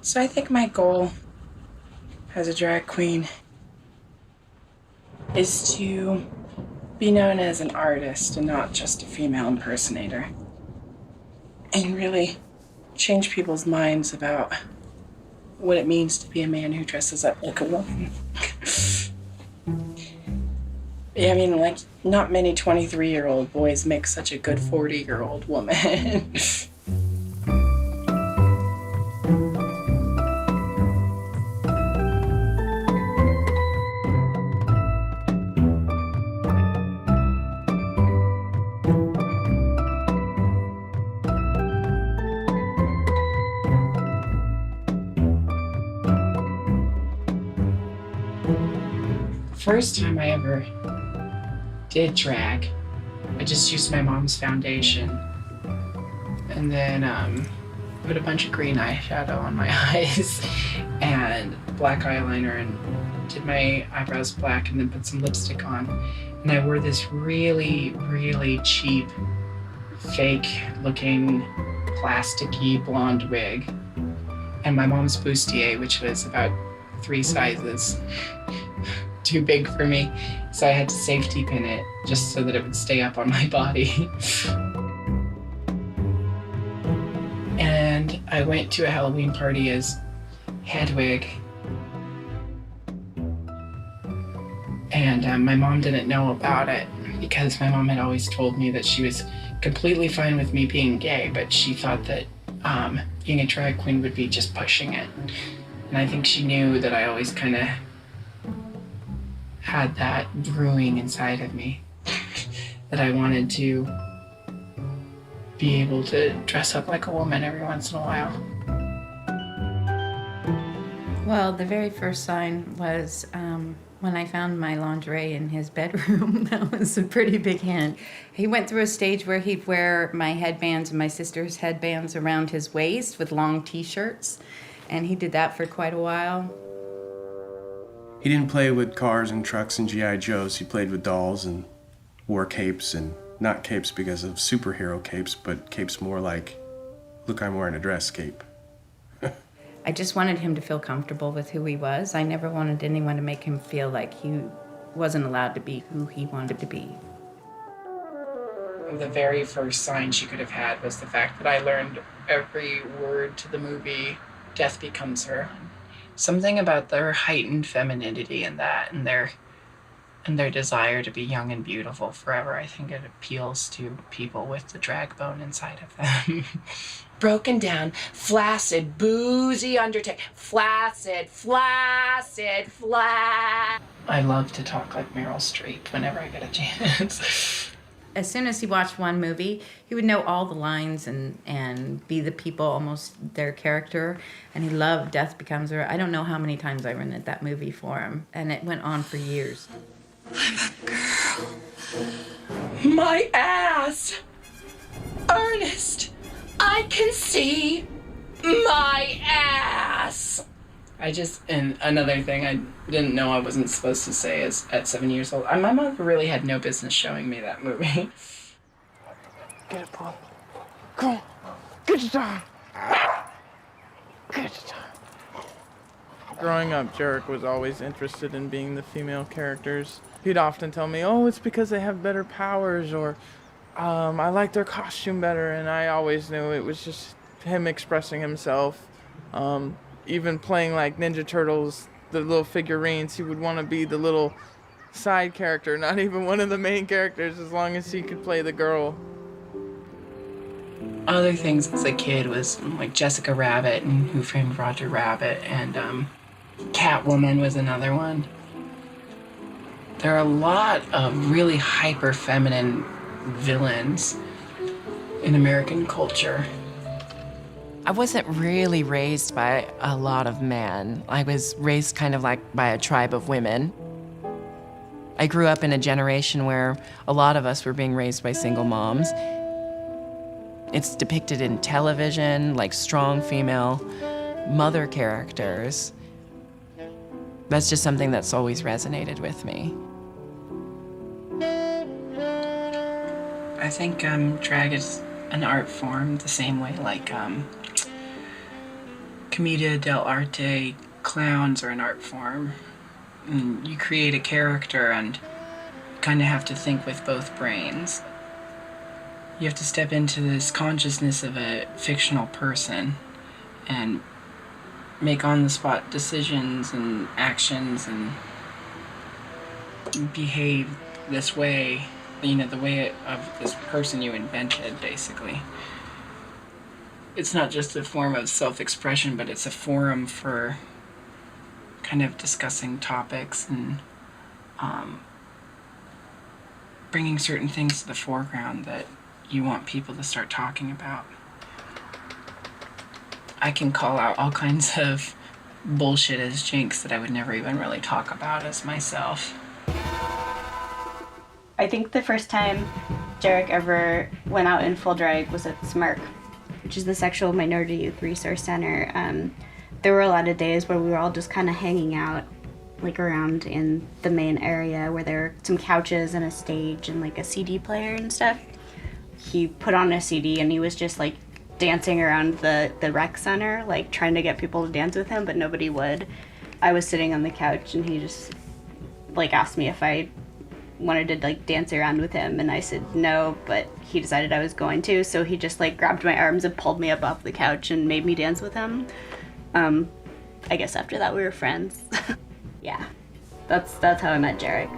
So I think my goal as a drag queen is to be known as an artist and not just a female impersonator. And really change people's minds about what it means to be a man who dresses up like a woman. Yeah, I mean, like, not many 23-year-old boys make such a good 40-year-old woman. First time I ever did drag, I just used my mom's foundation and then put a bunch of green eyeshadow on my eyes and black eyeliner and did my eyebrows black and then put some lipstick on. And I wore this really, really cheap, fake looking plasticky blonde wig and my mom's bustier, which was about 3 sizes too big for me, so I had to safety pin it just so that it would stay up on my body. And I went to a Halloween party as Hedwig. And my mom didn't know about it because my mom had always told me that she was completely fine with me being gay, but she thought that being a drag queen would be just pushing it. And I think she knew that I always kind of had that brewing inside of me, that I wanted to be able to dress up like a woman every once in a while. Well, the very first sign was when I found my lingerie in his bedroom. That was a pretty big hint. He went through a stage where he'd wear my headbands and my sister's headbands around his waist with long t-shirts, and he did that for quite a while. He didn't play with cars and trucks and G.I. Joes. He played with dolls and wore capes, and not capes because of superhero capes, but capes more like, look, I'm wearing a dress cape. I just wanted him to feel comfortable with who he was. I never wanted anyone to make him feel like he wasn't allowed to be who he wanted to be. The very first sign she could have had was the fact that I learned every word to the movie Death Becomes Her. Something about their heightened femininity in that and their desire to be young and beautiful forever. I think it appeals to people with the drag bone inside of them. Broken down, flaccid, boozy undertake, flaccid, flaccid. I love to talk like Meryl Streep whenever I get a chance. As soon as he watched one movie, he would know all the lines and be the people, almost their character. And he loved Death Becomes Her. I don't know how many times I rented that movie for him, and it went on for years. I'm a girl. My ass! Ernest, I can see my ass! And another thing I didn't know I wasn't supposed to say is at 7 years old, my mother really had no business showing me that movie. Get it, Paul. Come on. Get your time. Get your time. Growing up, Jarek was always interested in being the female characters. He'd often tell me, oh, it's because they have better powers, or I like their costume better, and I always knew it was just him expressing himself. Even playing like Ninja Turtles, the little figurines, he would want to be the little side character, not even one of the main characters, as long as he could play the girl. Other things as a kid was like Jessica Rabbit and Who Framed Roger Rabbit, and Catwoman was another one. There are a lot of really hyper feminine villains in American culture. I wasn't really raised by a lot of men. I was raised kind of like by a tribe of women. I grew up in a generation where a lot of us were being raised by single moms. It's depicted in television, like strong female mother characters. That's just something that's always resonated with me. I think drag is an art form the same way like Commedia dell'arte, clowns are an art form. And you create a character and kind of have to think with both brains. You have to step into this consciousness of a fictional person and make on-the-spot decisions and actions and behave this way, you know, the way of this person you invented, basically. It's not just a form of self-expression, but it's a forum for kind of discussing topics and bringing certain things to the foreground that you want people to start talking about. I can call out all kinds of bullshit as Jinkx that I would never even really talk about as myself. I think the first time Jarek ever went out in full drag was at SMARC, which is the Sexual Minority Youth Resource Center. There were a lot of days where we were all just kind of hanging out, like around in the main area where there were some couches and a stage and like a CD player and stuff. He put on a CD and he was just like dancing around the rec center, like trying to get people to dance with him, but nobody would. I was sitting on the couch and he just like asked me if I wanted to like dance around with him, and I said no, but he decided I was going to, so he just like grabbed my arms and pulled me up off the couch and made me dance with him. I guess after that we were friends. Yeah, that's how I met Jarek.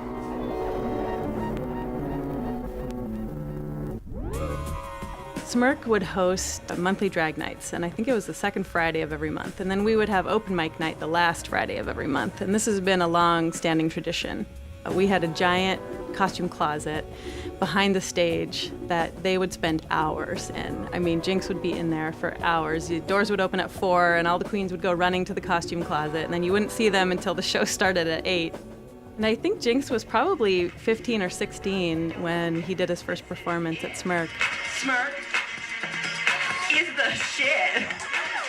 SMARC would host monthly drag nights, and I think it was the second Friday of every month. And then we would have open mic night the last Friday of every month. And this has been a long-standing tradition. We had a giant costume closet behind the stage that they would spend hours in. I mean, Jinkx would be in there for hours. The doors would open at 4, and all the queens would go running to the costume closet, and then you wouldn't see them until the show started at 8. And I think Jinkx was probably 15 or 16 when he did his first performance at SMARC. SMARC is the shit.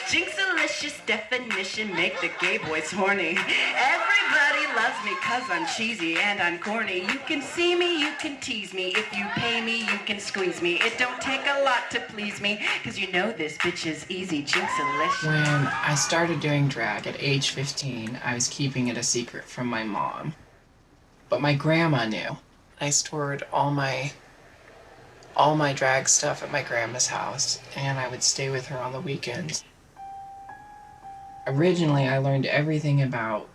Jinxalicious definition make the gay boys horny. Everybody loves me cause I'm cheesy and I'm corny. You can see me, you can tease me. If you pay me, you can squeeze me. It don't take a lot to please me, cause you know this bitch is easy. Jinxalicious. When I started doing drag at age 15, I was keeping it a secret from my mom. But my grandma knew. I stored all my drag stuff at my grandma's house, and I would stay with her on the weekends. Originally, I learned everything about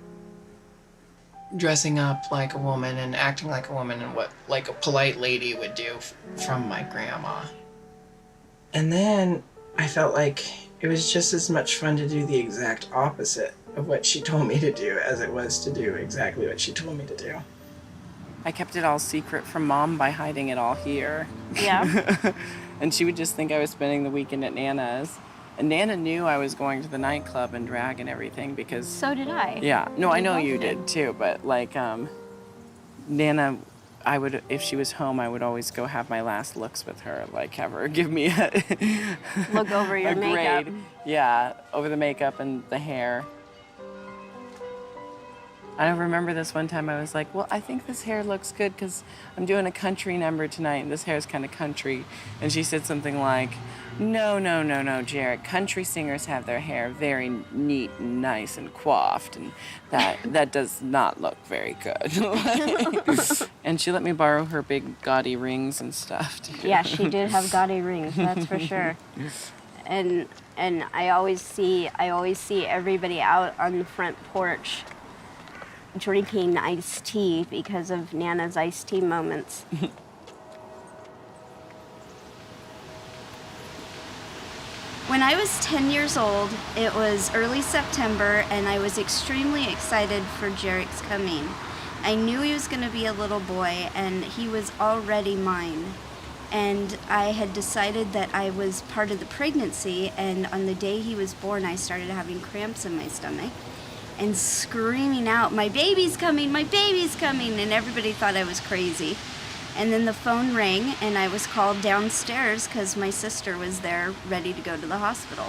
dressing up like a woman and acting like a woman and what like a polite lady would do from my grandma. And then I felt like it was just as much fun to do the exact opposite of what she told me to do as it was to do exactly what she told me to do. I kept it all secret from Mom by hiding it all here. Yeah. And she would just think I was spending the weekend at Nana's. And Nana knew I was going to the nightclub and drag and everything because... So did I. Yeah. No, I know both you did. did too, but like, Nana, I would, if she was home, I would always go have my last looks with her, like have her give me a... Look over your a makeup. grade. Yeah, over the makeup and the hair. I remember this one time I was like, well, I think this hair looks good because I'm doing a country number tonight and this hair is kind of country. And she said something like, no, Jarek, country singers have their hair very neat and nice and coiffed, and that does not look very good. And she let me borrow her big gaudy rings and stuff too. Yeah, she did have gaudy rings, that's for sure. And I always see everybody out on the front porch drinking iced tea because of Nana's iced tea moments. When I was 10 years old, it was early September, and I was extremely excited for Jarek's coming. I knew he was going to be a little boy, and he was already mine. And I had decided that I was part of the pregnancy, and on the day he was born, I started having cramps in my stomach and screaming out, "My baby's coming, my baby's coming," and everybody thought I was crazy. And then the phone rang, and I was called downstairs because my sister was there ready to go to the hospital.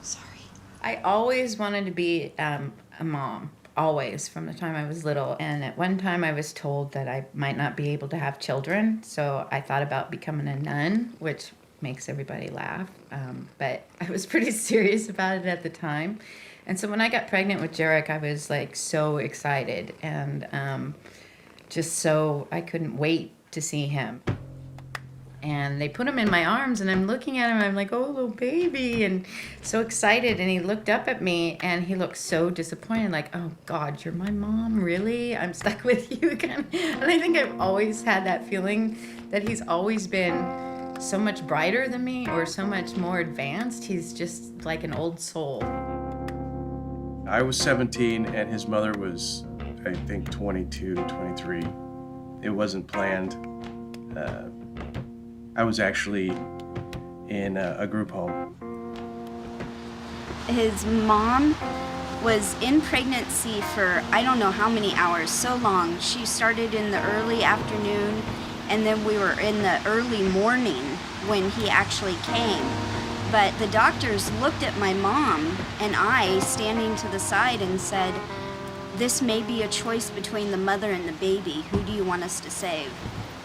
Sorry. I always wanted to be a mom, always, from the time I was little. And at one time I was told that I might not be able to have children, so I thought about becoming a nun, which makes everybody laugh. But I was pretty serious about it at the time. And so when I got pregnant with Jinkx, I was like so excited and I couldn't wait to see him. And they put him in my arms and I'm looking at him, I'm like, oh, little baby, and so excited. And he looked up at me and he looked so disappointed, like, oh God, you're my mom, really? I'm stuck with you again. And I think I've always had that feeling that he's always been so much brighter than me or so much more advanced. He's just like an old soul. I was 17 and his mother was, I think, 22, 23. It wasn't planned. I was actually in a group home. His mom was in pregnancy for I don't know how many hours, so long. She started in the early afternoon, and then we were in the early morning when he actually came. But the doctors looked at my mom and I standing to the side and said, this may be a choice between the mother and the baby. Who do you want us to save?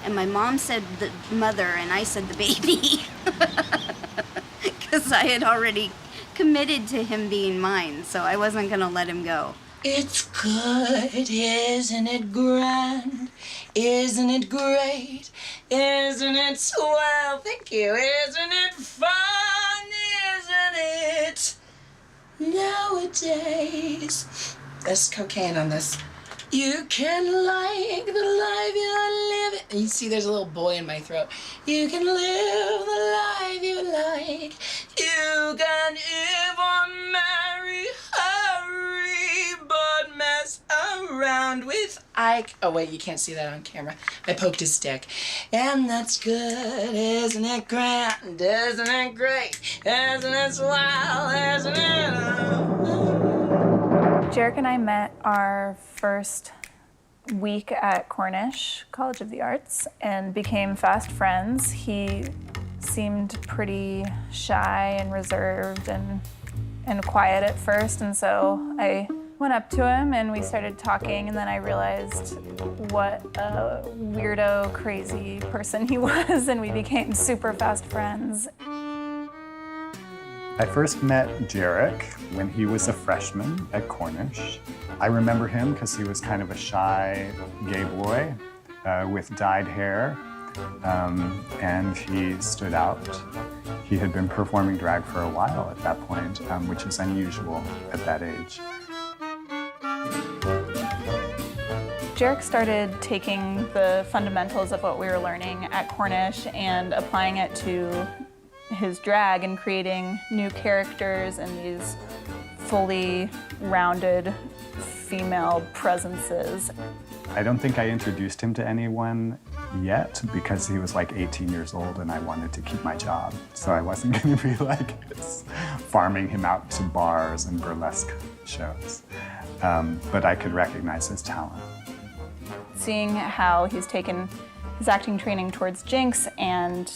And my mom said the mother and I said the baby. Because I had already committed to him being mine, so I wasn't gonna let him go. It's good, isn't it grand? Isn't it great? Isn't it swell? Thank you. Isn't it fun? Isn't it? Nowadays, there's cocaine on this. You can like the life you live. You see, there's a little boy in my throat. You can live the life you like. You can even marry Harry, but mess around with Ike. Oh wait, you can't see that on camera. I poked his dick. And that's good, isn't it grand? Isn't it great? Isn't it swell? Isn't it? Jinkx and I met our first week at Cornish College of the Arts and became fast friends. He seemed pretty shy and reserved and quiet at first, and so I went up to him and we started talking, and then I realized what a weirdo, crazy person he was, and we became super fast friends. I first met Jinkx when he was a freshman at Cornish. I remember him because he was kind of a shy gay boy with dyed hair, and he stood out. He had been performing drag for a while at that point, which is unusual at that age. Jinkx started taking the fundamentals of what we were learning at Cornish and applying it to his drag and creating new characters and these fully rounded female presences. I don't think I introduced him to anyone yet because he was like 18 years old and I wanted to keep my job. So I wasn't going to be like farming him out to bars and burlesque shows. But I could recognize his talent. Seeing how he's taken his acting training towards Jinkx and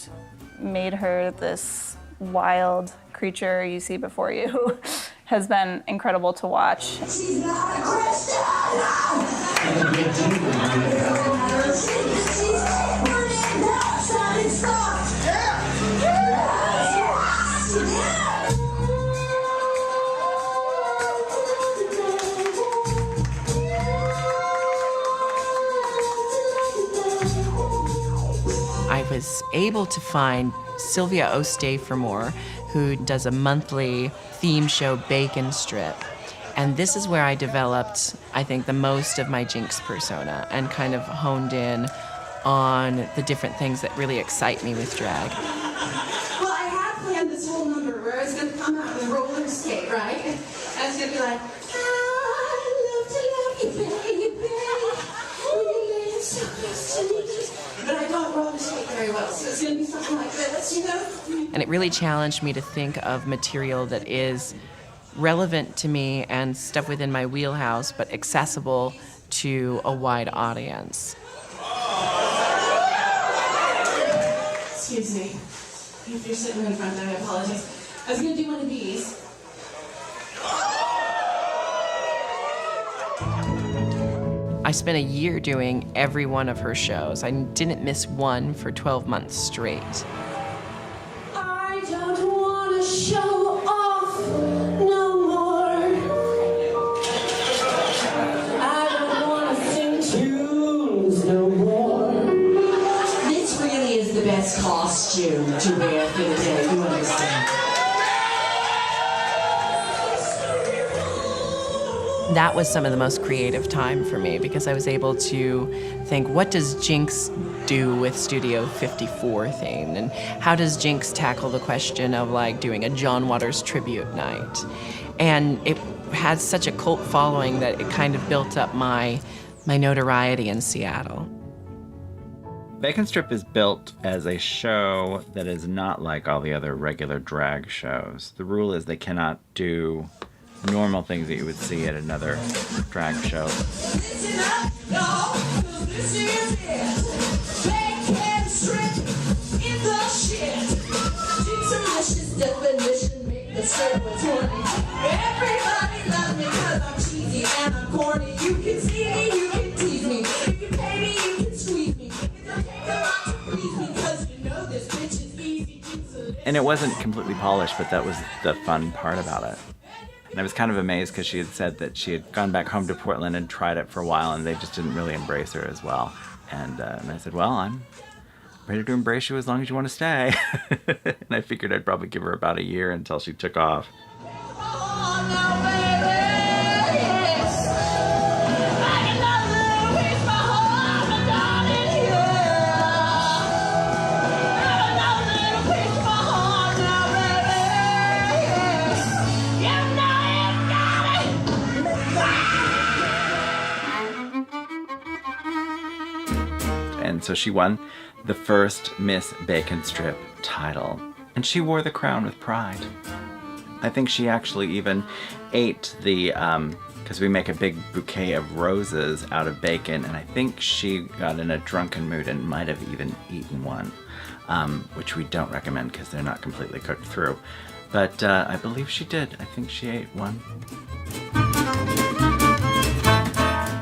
made her this wild creature you see before you has been incredible to watch. She's not a Christian! I was able to find Sylvia O'Stafermore, who does a monthly theme show, Bacon Strip. And this is where I developed, I think, the most of my Jinkx persona and kind of honed in on the different things that really excite me with drag. Well, I had planned this whole number where I was going to come out and roller skate, right? I was going to be like, I love to love you, baby. We so close to me. But I don't roller skate very well, so it's going to be something like this, you know? And it really challenged me to think of material that is relevant to me and stuff within my wheelhouse, but accessible to a wide audience. Excuse me. If you're sitting in front, I apologize. I was going to do one of these. I spent a year doing every one of her shows. I didn't miss one for 12 months straight. don't wanna show off no more. I don't wanna sing tunes no more. This really is the best costume to wear for the day, you understand? That was some of the most creative time for me because I was able to think, what does Jinkx do with Studio 54 theme? And how does Jinkx tackle the question of like doing a John Waters tribute night? And it had such a cult following that it kind of built up my notoriety in Seattle. Bacon Strip is built as a show that is not like all the other regular drag shows. The rule is they cannot do normal things that you would see at another drag show. Listen up, y'all, 'cause this is it. Bacon Strip in the shit. Jinkx delicious definition, make the circle 20. Everybody loves me 'cause I'm cheesy and I'm corny. You can see me, you can tease me. You can pay me, you can squeeze me. It don't take a lot to please me 'cause you know this bitch is easy. Jinkx delicious. And it wasn't completely polished, but that was the fun part about it. And I was kind of amazed because she had said that she had gone back home to Portland and tried it for a while, and they just didn't really embrace her as well. And I said, well, I'm ready to embrace you as long as you want to stay. And I figured I'd probably give her about a year until she took off. Oh, now, baby, yes. I can love you, it's my heart, my darling, yeah. Have another little piece of my heart now, baby, yes. You know you got it. And so she won the first Miss Bacon Strip title. And she wore the crown with pride. I think she actually even ate the, because we make a big bouquet of roses out of bacon, and I think she got in a drunken mood and might have even eaten one, which we don't recommend because they're not completely cooked through. But I believe she did. I think she ate one.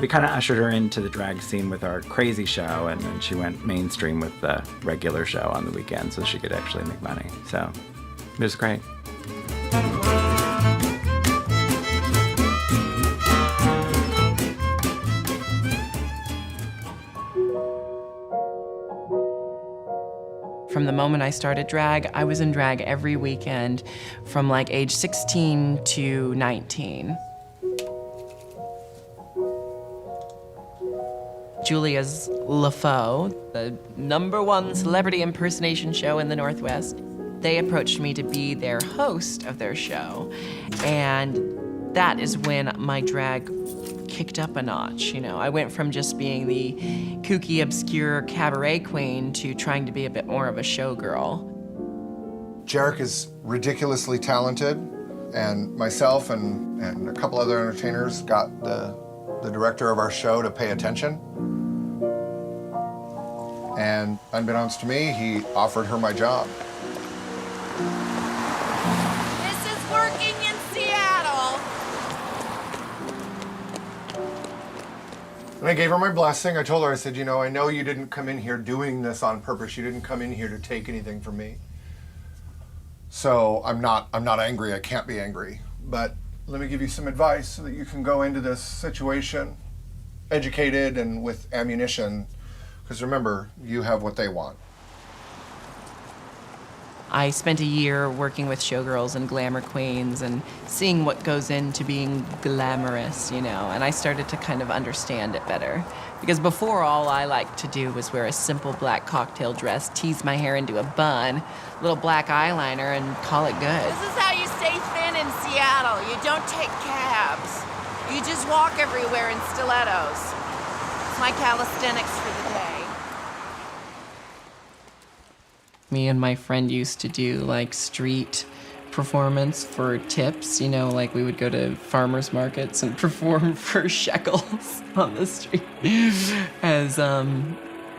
We kind of ushered her into the drag scene with our crazy show, and then she went mainstream with the regular show on the weekend so she could actually make money. So it was great. From the moment I started drag, I was in drag every weekend from like age 16 to 19. Julia's LaFaux, the #1 celebrity impersonation show in the Northwest, they approached me to be their host of their show. And that is when my drag kicked up a notch. You know, I went from just being the kooky, obscure cabaret queen to trying to be a bit more of a showgirl. Jinkx is ridiculously talented, and myself and a couple other entertainers got the director of our show to pay attention. And unbeknownst to me, he offered her my job. This is working in Seattle. And I gave her my blessing. I told her, I said, you know, I know you didn't come in here doing this on purpose. You didn't come in here to take anything from me. So I'm not angry. I can't be angry. But let me give you some advice so that you can go into this situation educated and with ammunition. Because remember, you have what they want. I spent a year working with showgirls and glamour queens and seeing what goes into being glamorous, you know, and I started to kind of understand it better. Because before, all I liked to do was wear a simple black cocktail dress, tease my hair into a bun, little black eyeliner, and call it good. This is how you stay thin in Seattle. You don't take cabs. You just walk everywhere in stilettos. It's my calisthenics for the day. Me and my friend used to do like street performance for tips, you know, like we would go to farmers markets and perform for shekels on the street as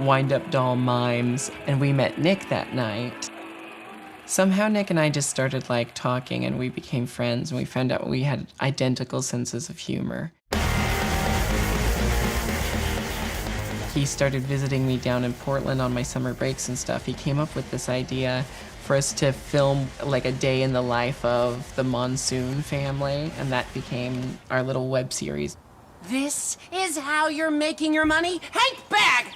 wind-up doll mimes. And we met Nick that night. Somehow Nick and I just started like talking and we became friends, and we found out we had identical senses of humor. he started visiting me down in Portland on my summer breaks and stuff, he came up with this idea for us to film like a day in the life of the Monsoon family, and that became our little web series. This is how you're making your money? Hank, bag!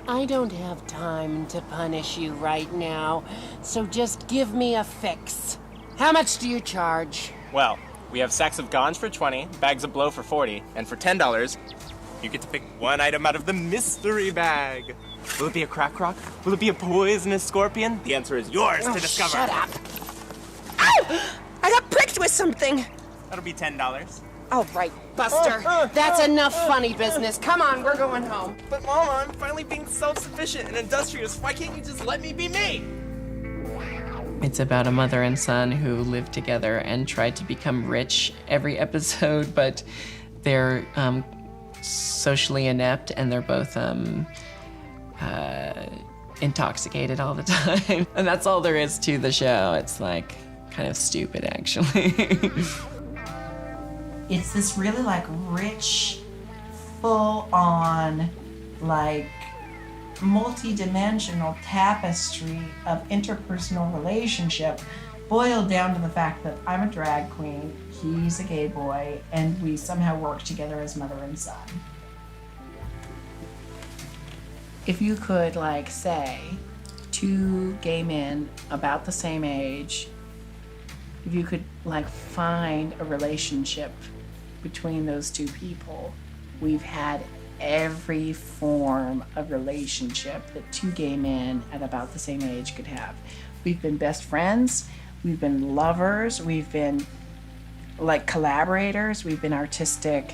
I don't have time to punish you right now, so just give me a fix. How much do you charge? Well, we have sacks of ganj for 20, bags of blow for 40, and for $10, you get to pick one item out of the mystery bag. Will it be a crack rock? Will it be a poisonous scorpion? The answer is yours to discover. Shut up. Ow! I got pricked with something. That'll be $10. All right, Buster. That's enough funny business. Come on, we're going home. But Mama, I'm finally being self-sufficient and industrious. Why can't you just let me be me? It's about a mother and son who live together and try to become rich every episode, but they're socially inept and they're both intoxicated all the time. And that's all there is to the show. It's like kind of stupid, actually. It's this really like rich, full-on, like multi-dimensional tapestry of interpersonal relationship boiled down to the fact that I'm a drag queen, he's a gay boy, and we somehow work together as mother and son. If you could like say two gay men about the same age, if you could like find a relationship between those two people, we've had every form of relationship that two gay men at about the same age could have. We've been best friends, we've been lovers, we've been like collaborators, we've been artistic,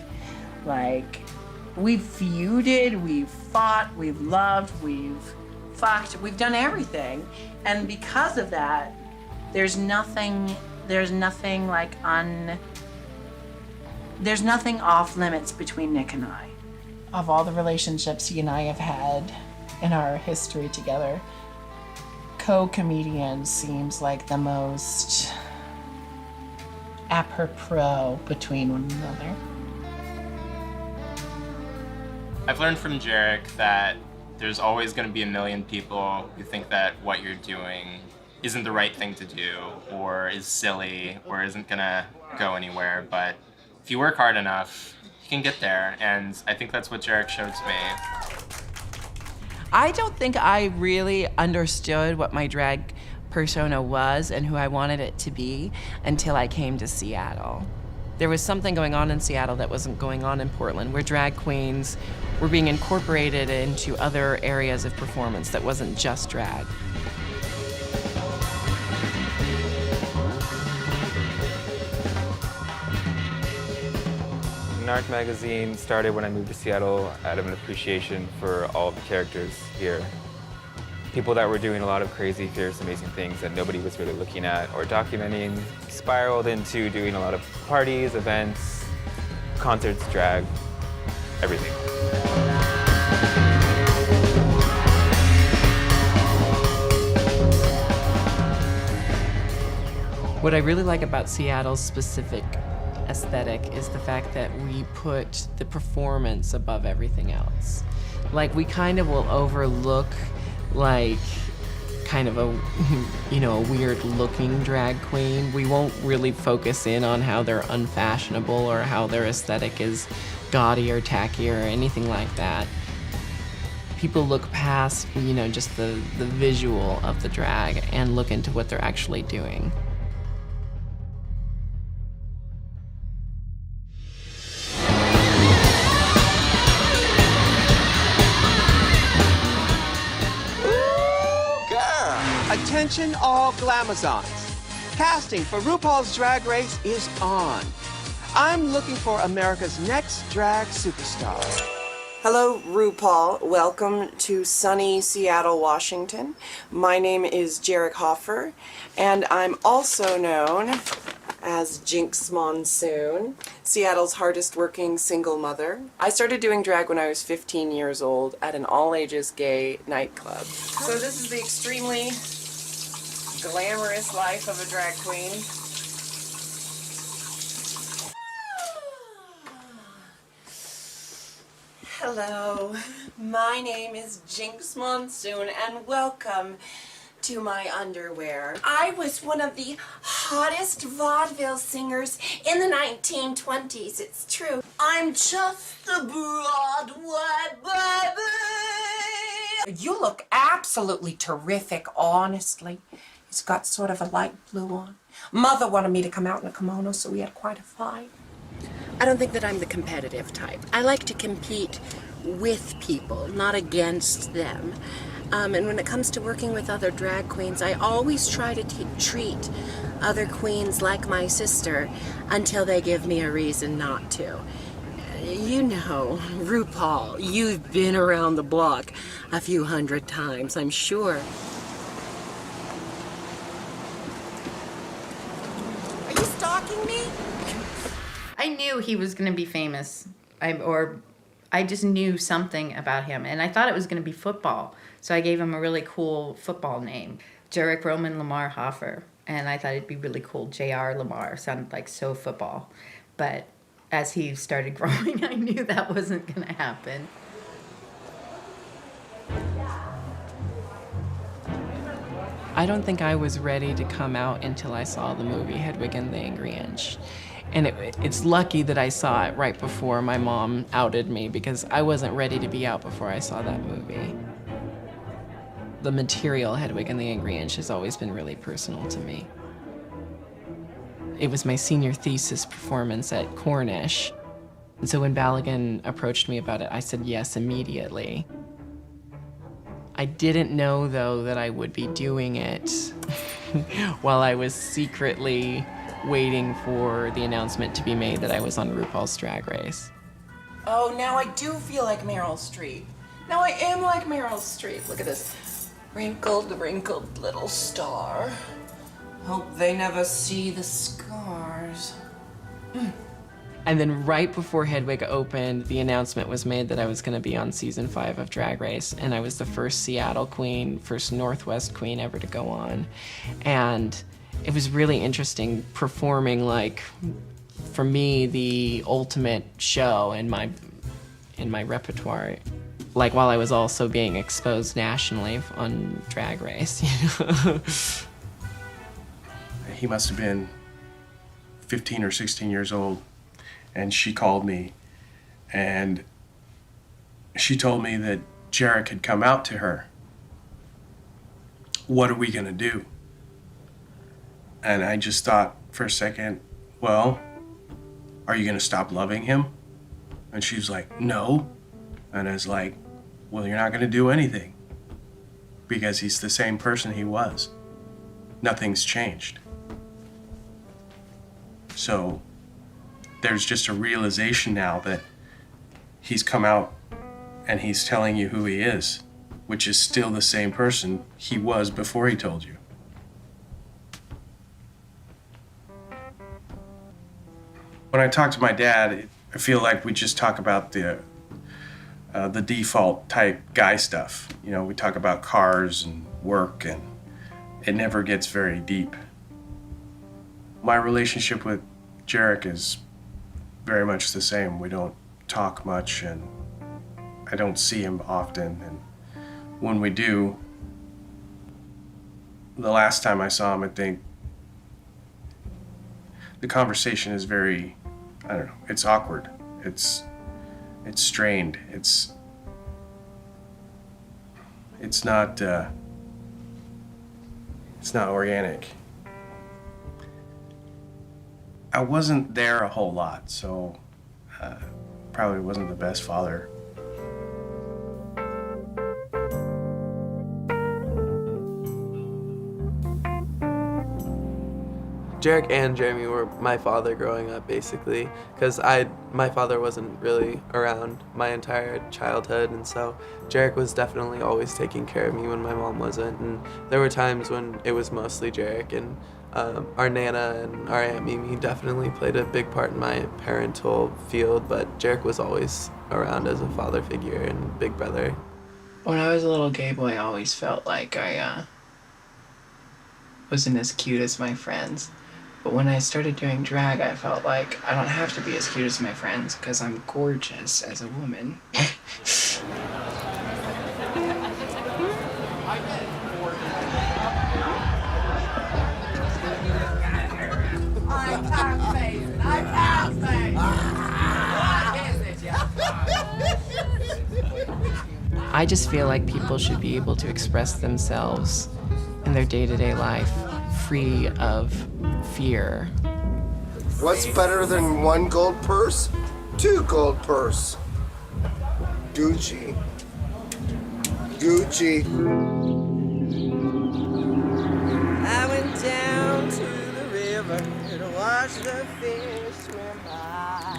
like we've feuded, we've fought, we've loved, we've fucked, we've done everything. And because of that, there's nothing off limits between Nick and I. Of all the relationships he and I have had in our history together, co-comedian seems like the most apropos between one another. I've learned from Jinkx that there's always going to be a million people who think that what you're doing isn't the right thing to do, or is silly, or isn't going to go anywhere. But if you work hard enough, you can get there, and I think that's what Jinkx showed to me. I don't think I really understood what my drag persona was and who I wanted it to be until I came to Seattle. There was something going on in Seattle that wasn't going on in Portland, where drag queens were being incorporated into other areas of performance that wasn't just drag. Narc magazine started when I moved to Seattle out of an appreciation for all of the characters here. People that were doing a lot of crazy, fierce, amazing things that nobody was really looking at or documenting. Spiraled into doing a lot of parties, events, concerts, drag, everything. What I really like about Seattle's specific aesthetic is the fact that we put the performance above everything else. Like, we kind of will overlook like kind of a, you know, a weird looking drag queen. We won't really focus in on how they're unfashionable or how their aesthetic is gaudy or tacky or anything like that. People look past, you know, just the visual of the drag and look into what they're actually doing. Attention all glamazons. Casting for RuPaul's Drag Race is on. I'm looking for America's next drag superstar. Hello, RuPaul. Welcome to sunny Seattle, Washington. My name is Jinkx Hoffer, and I'm also known as Jinkx Monsoon, Seattle's hardest working single mother. I started doing drag when I was 15 years old at an all-ages gay nightclub. So this is the extremely glamorous life of a drag queen. Hello, my name is Jinkx Monsoon, and welcome to my underwear. I was one of the hottest vaudeville singers in the 1920s, it's true. I'm just a Broadway baby. You look absolutely terrific, honestly. He's got sort of a light blue on. Mother wanted me to come out in a kimono, so we had quite a fight. I don't think that I'm the competitive type. I like to compete with people, not against them. And when it comes to working with other drag queens, I always try to treat other queens like my sister until they give me a reason not to. You know, RuPaul, you've been around the block a few hundred times, I'm sure. Are you stalking me? I knew he was going to be famous. I just knew something about him. And I thought it was going to be football. So I gave him a really cool football name, Jarek Roman Lamar Hoffer. And I thought it'd be really cool. J.R. Lamar sounded like so football. But as he started growing, I knew that wasn't going to happen. I don't think I was ready to come out until I saw the movie Hedwig and the Angry Inch. And it's lucky that I saw it right before my mom outed me, because I wasn't ready to be out before I saw that movie. The material Hedwig and the Angry Inch has always been really personal to me. It was my senior thesis performance at Cornish. And so when Balogun approached me about it, I said yes immediately. I didn't know, though, that I would be doing it while I was secretly waiting for the announcement to be made that I was on RuPaul's Drag Race. Oh, now I do feel like Meryl Streep. Now I am like Meryl Streep. Look at this. Wrinkled, wrinkled little star. Hope they never see the scars. And then right before Hedwig opened, the announcement was made that I was going to be on season 5 of Drag Race, and I was the first Seattle queen, first Northwest queen ever to go on. And it was really interesting performing, like, for me, the ultimate show in my repertoire, like while I was also being exposed nationally on Drag Race. You know? He must have been 15 or 16 years old, and she called me, and she told me that Jarek had come out to her. What are we gonna do? And I just thought for a second, well, are you gonna stop loving him? And she was like, no. And I was like, well, you're not gonna do anything, because he's the same person he was. Nothing's changed. So there's just a realization now that he's come out and he's telling you who he is, which is still the same person he was before he told you. When I talk to my dad, I feel like we just talk about the default type guy stuff. You know, we talk about cars and work, and it never gets very deep. My relationship with Jarek is very much the same. We don't talk much, and I don't see him often. And when we do, the last time I saw him, I think the conversation is very, I don't know, it's awkward. It's strained. It's not organic. I wasn't there a whole lot, so probably wasn't the best father. Jarek and Jeremy were my father growing up, basically, because my father wasn't really around my entire childhood, and so Jarek was definitely always taking care of me when my mom wasn't, and there were times when it was mostly Jarek, and our Nana and our Aunt Mimi definitely played a big part in my parental field, but Jarek was always around as a father figure and big brother. When I was a little gay boy, I always felt like I wasn't as cute as my friends. But when I started doing drag, I felt like I don't have to be as cute as my friends because I'm gorgeous as a woman. I just feel like people should be able to express themselves in their day-to-day life free of fear. What's better than 1 gold purse? 2 gold purse. Gucci. Gucci. I went down to the river to watch the fish swim by.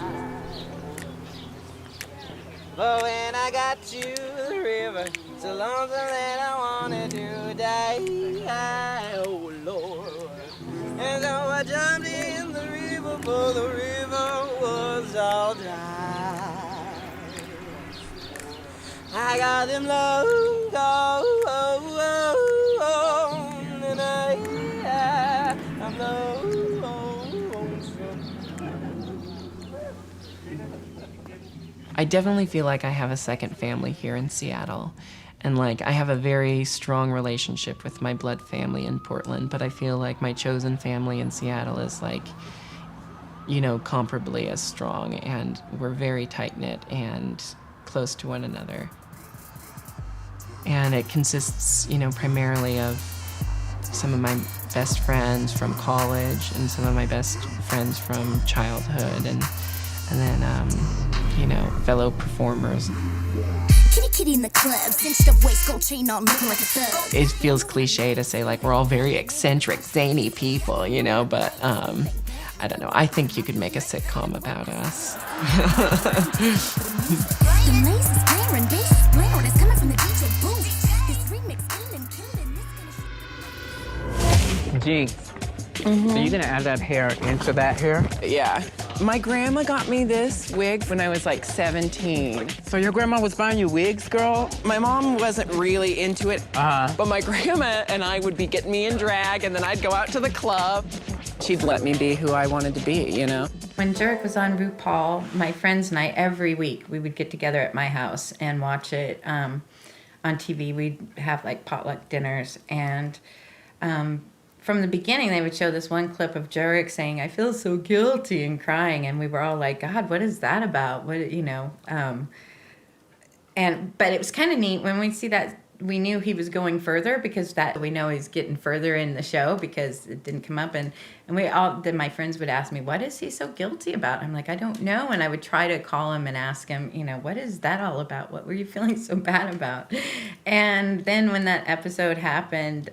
But when I got to the river, so lonesome that I wanted to die. Oh Lord. And so I jumped in the river, for the river was all dry. I got them low, and I'm low. I definitely feel like I have a second family here in Seattle. And like, I have a very strong relationship with my blood family in Portland, but I feel like my chosen family in Seattle is like, you know, comparably as strong, and we're very tight-knit and close to one another. And it consists, you know, primarily of some of my best friends from college and some of my best friends from childhood, and then, you know, fellow performers. Kitty kitty in the club, cinched up waist, gold chain on, looking like a thug. It feels cliche to say like we're all very eccentric, zany people, you know, but I don't know. I think you could make a sitcom about us. The lace is glaring, bass is blaring, it's coming from the DJ booth. This remix killing, Jinkx, so you're gonna add that hair into that hair? Yeah. My grandma got me this wig when I was like 17. So your grandma was buying you wigs, girl? My mom wasn't really into it, but my grandma and I would be getting me in drag, and then I'd go out to the club. She'd let me be who I wanted to be, you know? When Jinkx was on RuPaul, my friends and I, every week, we would get together at my house and watch it on TV. We'd have like potluck dinners, and from the beginning, they would show this one clip of Jinkx saying, "I feel so guilty," and crying, and we were all like, "God, what is that about?" What, you know? But it was kind of neat when we see that. We knew he was going further because that we know he's getting further in the show because it didn't come up, and we all. Then my friends would ask me, "What is he so guilty about?" I'm like, "I don't know," and I would try to call him and ask him, you know, "What is that all about? What were you feeling so bad about?" And then when that episode happened.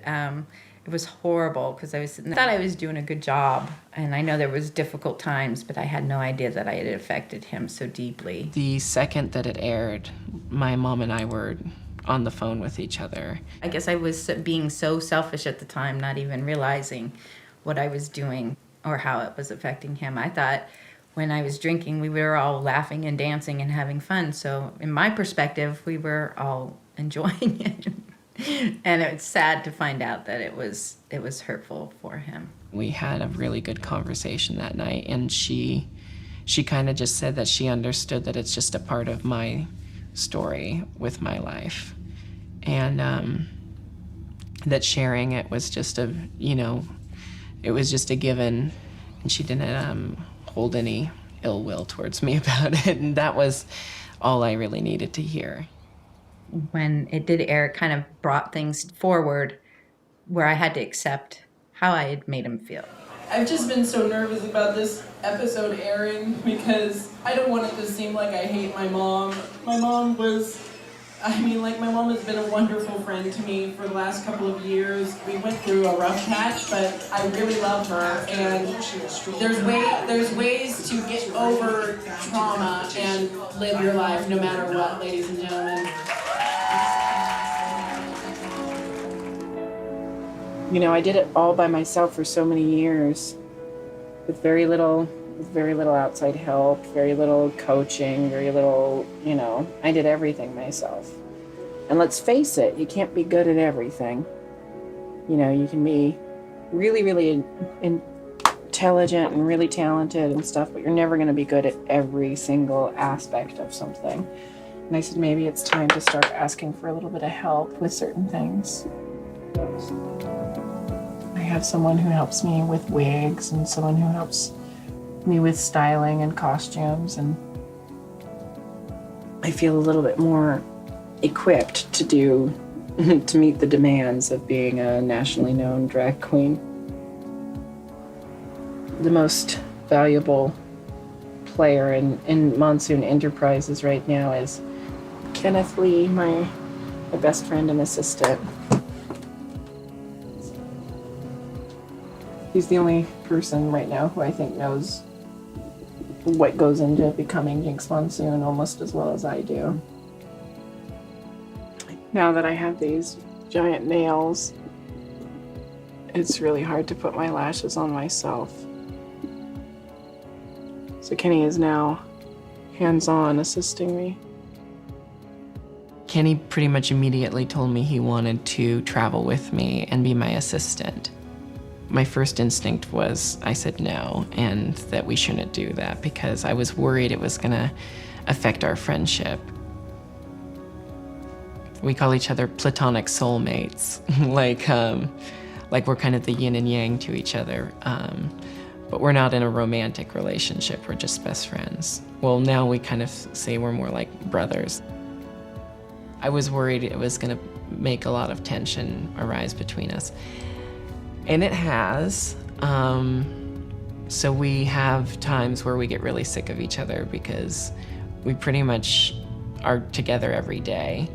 It was horrible because I thought I was doing a good job, and I know there was difficult times, but I had no idea that I had affected him so deeply. The second that it aired, my mom and I were on the phone with each other. I guess I was being so selfish at the time, not even realizing what I was doing or how it was affecting him. I thought when I was drinking, we were all laughing and dancing and having fun. So in my perspective, we were all enjoying it. And it's sad to find out that it was hurtful for him. We had a really good conversation that night, and she kind of just said that she understood that it's just a part of my story with my life, and that sharing it was just a, you know, it was just a given, and she didn't hold any ill will towards me about it, and that was all I really needed to hear. When it did air, it kind of brought things forward where I had to accept how I had made him feel. I've just been so nervous about this episode airing because I don't want it to seem like I hate my mom. My mom has been a wonderful friend to me for the last couple of years. We went through a rough patch, but I really love her, and there's ways to get over trauma and live your life no matter what, ladies and gentlemen. You know, I did it all by myself for so many years with very little outside help, very little coaching, very little, you know, I did everything myself. And let's face it, you can't be good at everything. You know, you can be really, really intelligent and really talented and stuff, but you're never going to be good at every single aspect of something. And I said, maybe it's time to start asking for a little bit of help with certain things. I have someone who helps me with wigs and someone who helps me with styling and costumes, and I feel a little bit more equipped to meet the demands of being a nationally known drag queen. The most valuable player in Monsoon Enterprises right now is Kenneth Lee, my best friend and assistant. He's the only person right now who I think knows what goes into becoming Jinkx Monsoon almost as well as I do. Now that I have these giant nails, it's really hard to put my lashes on myself. So Kenny is now hands-on assisting me. Kenny pretty much immediately told me he wanted to travel with me and be my assistant. My first instinct was I said no, and that we shouldn't do that because I was worried it was gonna affect our friendship. We call each other platonic soulmates, like we're kind of the yin and yang to each other. But we're not in a romantic relationship, we're just best friends. Well, now we kind of say we're more like brothers. I was worried it was gonna make a lot of tension arise between us. And it has. So we have times where we get really sick of each other because we pretty much are together every day.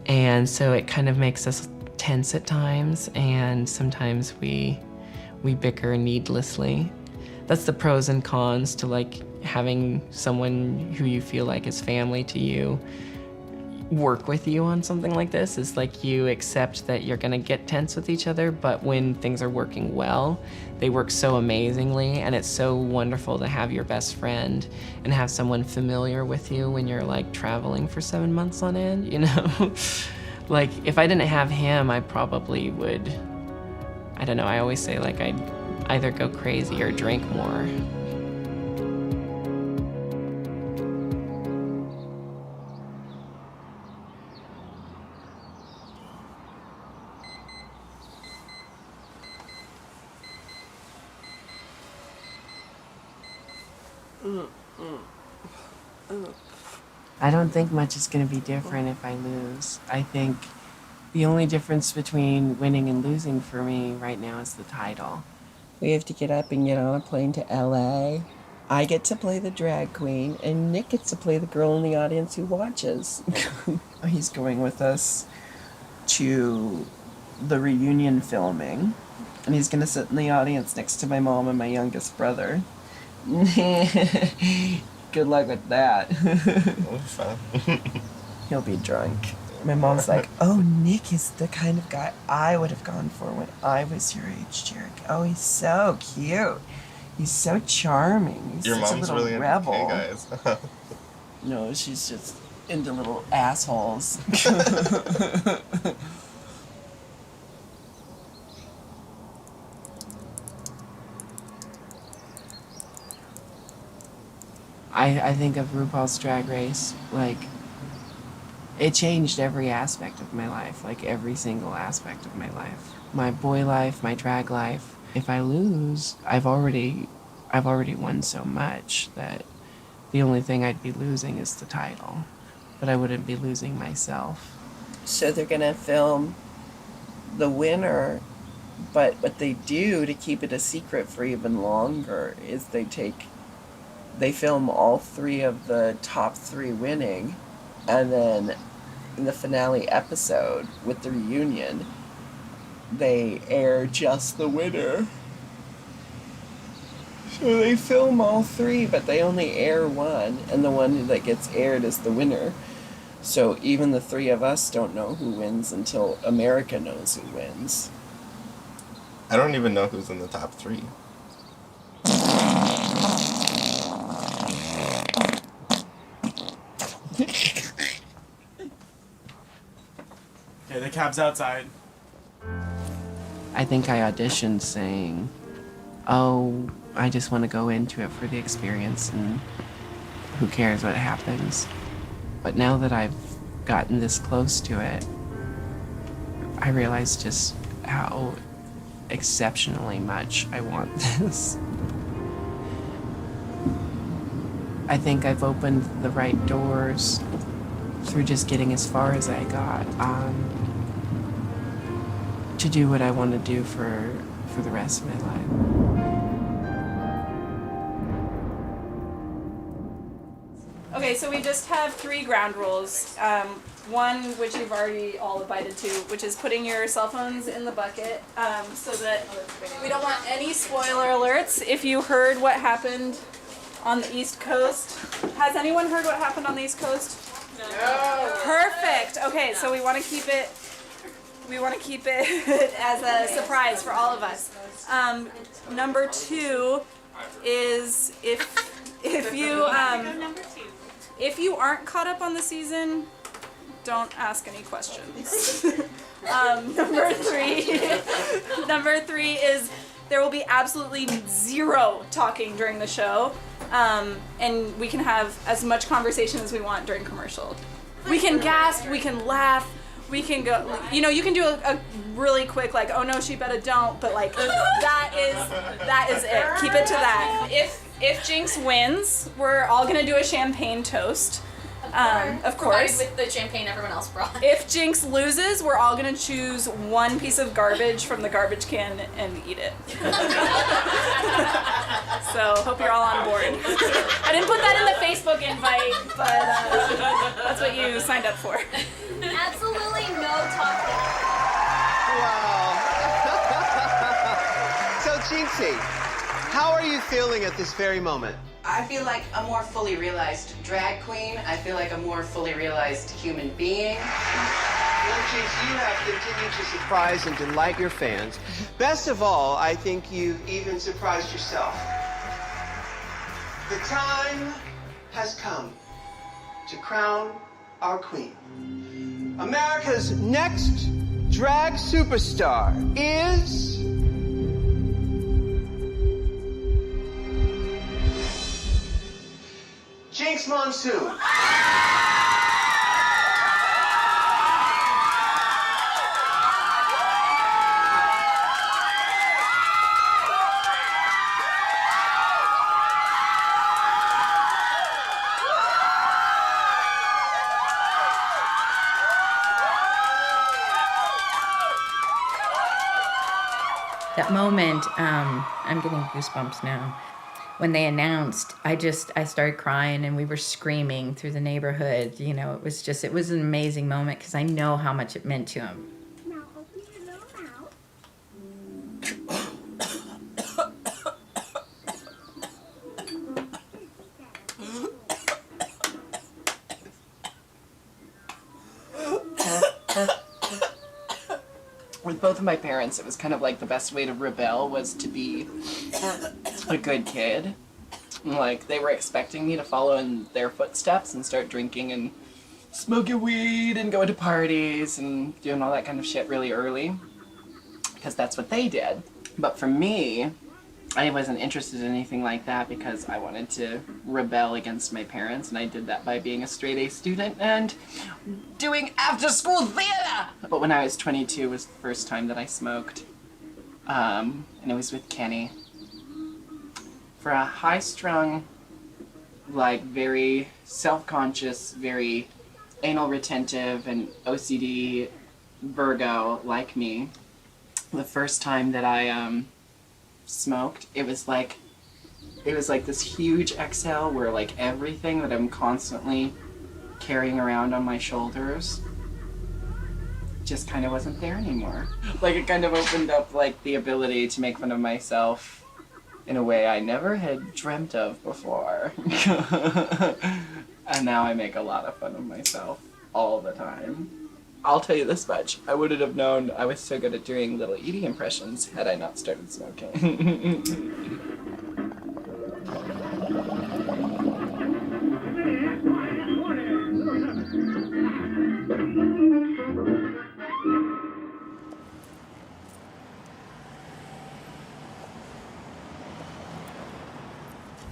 And so it kind of makes us tense at times, and sometimes we bicker needlessly. That's the pros and cons to like having someone who you feel like is family to you work with you on something like this, is like you accept that you're gonna get tense with each other, but when things are working well, they work so amazingly, and it's so wonderful to have your best friend and have someone familiar with you when you're like traveling for 7 months on end, you know? Like if I didn't have him, I probably would, I don't know, I always say like I'd either go crazy or drink more. I don't think much is going to be different if I lose. I think the only difference between winning and losing for me right now is the title. We have to get up and get on a plane to LA. I get to play the drag queen, and Nick gets to play the girl in the audience who watches. He's going with us to the reunion filming, and he's going to sit in the audience next to my mom and my youngest brother. Good luck with that. Oh, fun. He'll be drunk. My mom's like, oh, Nick is the kind of guy I would have gone for when I was your age, Jared. Oh, he's so cute. He's so charming. He's Your such mom's a little really rebel. into gay guys. No, she's just into little assholes. I think of RuPaul's Drag Race, like, it changed every aspect of my life, like every single aspect of my life. My boy life, my drag life. If I lose, I've already won so much that the only thing I'd be losing is the title, but I wouldn't be losing myself. So they're gonna film the winner, but what they do to keep it a secret for even longer is they film all 3 of the top 3 winning, and then in the finale episode with the reunion, they air just the winner. So they film all 3, but they only air 1, and the one that gets aired is the winner. So even the 3 of us don't know who wins until America knows who wins. I don't even know who's in the top 3. Okay, the cab's outside. I think I auditioned saying, oh, I just want to go into it for the experience, and who cares what happens. But now that I've gotten this close to it, I realize just how exceptionally much I want this. I think I've opened the right doors through just getting as far as I got to do what I want to do for the rest of my life. Okay, so we just have 3 ground rules. One, which you've already all abided to, which is putting your cell phones in the bucket, so that we don't want any spoiler alerts. If you heard what happened on the East Coast, has anyone heard what happened on the East Coast? No. Perfect. Okay, so we want to keep it as a surprise for all of us. Number 2 is if you aren't caught up on the season, don't ask any questions. Number three is there will be absolutely 0 talking during the show, and we can have as much conversation as we want during commercial. We can gasp, we can laugh, we can go, you can do a really quick, like, oh no, she better don't, but like, that is it. Keep it to that. If Jinkx wins, we're all gonna do a champagne toast. Of course. With the champagne everyone else brought. If Jinkx loses, we're all gonna choose one piece of garbage from the garbage can and eat it. So hope you're all on board. I didn't put that in the Facebook invite, but that's what you signed up for. Absolutely no talking. Wow. So, Jinkxie, how are you feeling at this very moment? I feel like a more fully realized drag queen. I feel like a more fully realized human being. Well, Jinkx, you have continued to surprise and delight your fans. Best of all, I think you've even surprised yourself. The time has come to crown our queen. America's next drag superstar is... Jinkx Monsoon. That moment, I'm getting goosebumps now. When they announced, I started crying and we were screaming through the neighborhood. It was an amazing moment because I know how much it meant to him. Now open your little mouth. With both of my parents, it was kind of like the best way to rebel was to be a good kid. Like, they were expecting me to follow in their footsteps and start drinking and smoking weed and going to parties and doing all that kind of shit really early, because that's what they did. But for me, I wasn't interested in anything like that because I wanted to rebel against my parents, and I did that by being a straight A student and doing after-school theater! But when I was 22 was the first time that I smoked, and it was with Kenny. For a high-strung, like, very self-conscious, very anal retentive and OCD Virgo like me, the first time that I smoked, it was like this huge exhale where like everything that I'm constantly carrying around on my shoulders just kind of wasn't there anymore. Like, it kind of opened up like the ability to make fun of myself in a way I never had dreamt of before. And now I make a lot of fun of myself all the time. I'll tell you this much, I wouldn't have known I was so good at doing little Edie impressions had I not started smoking.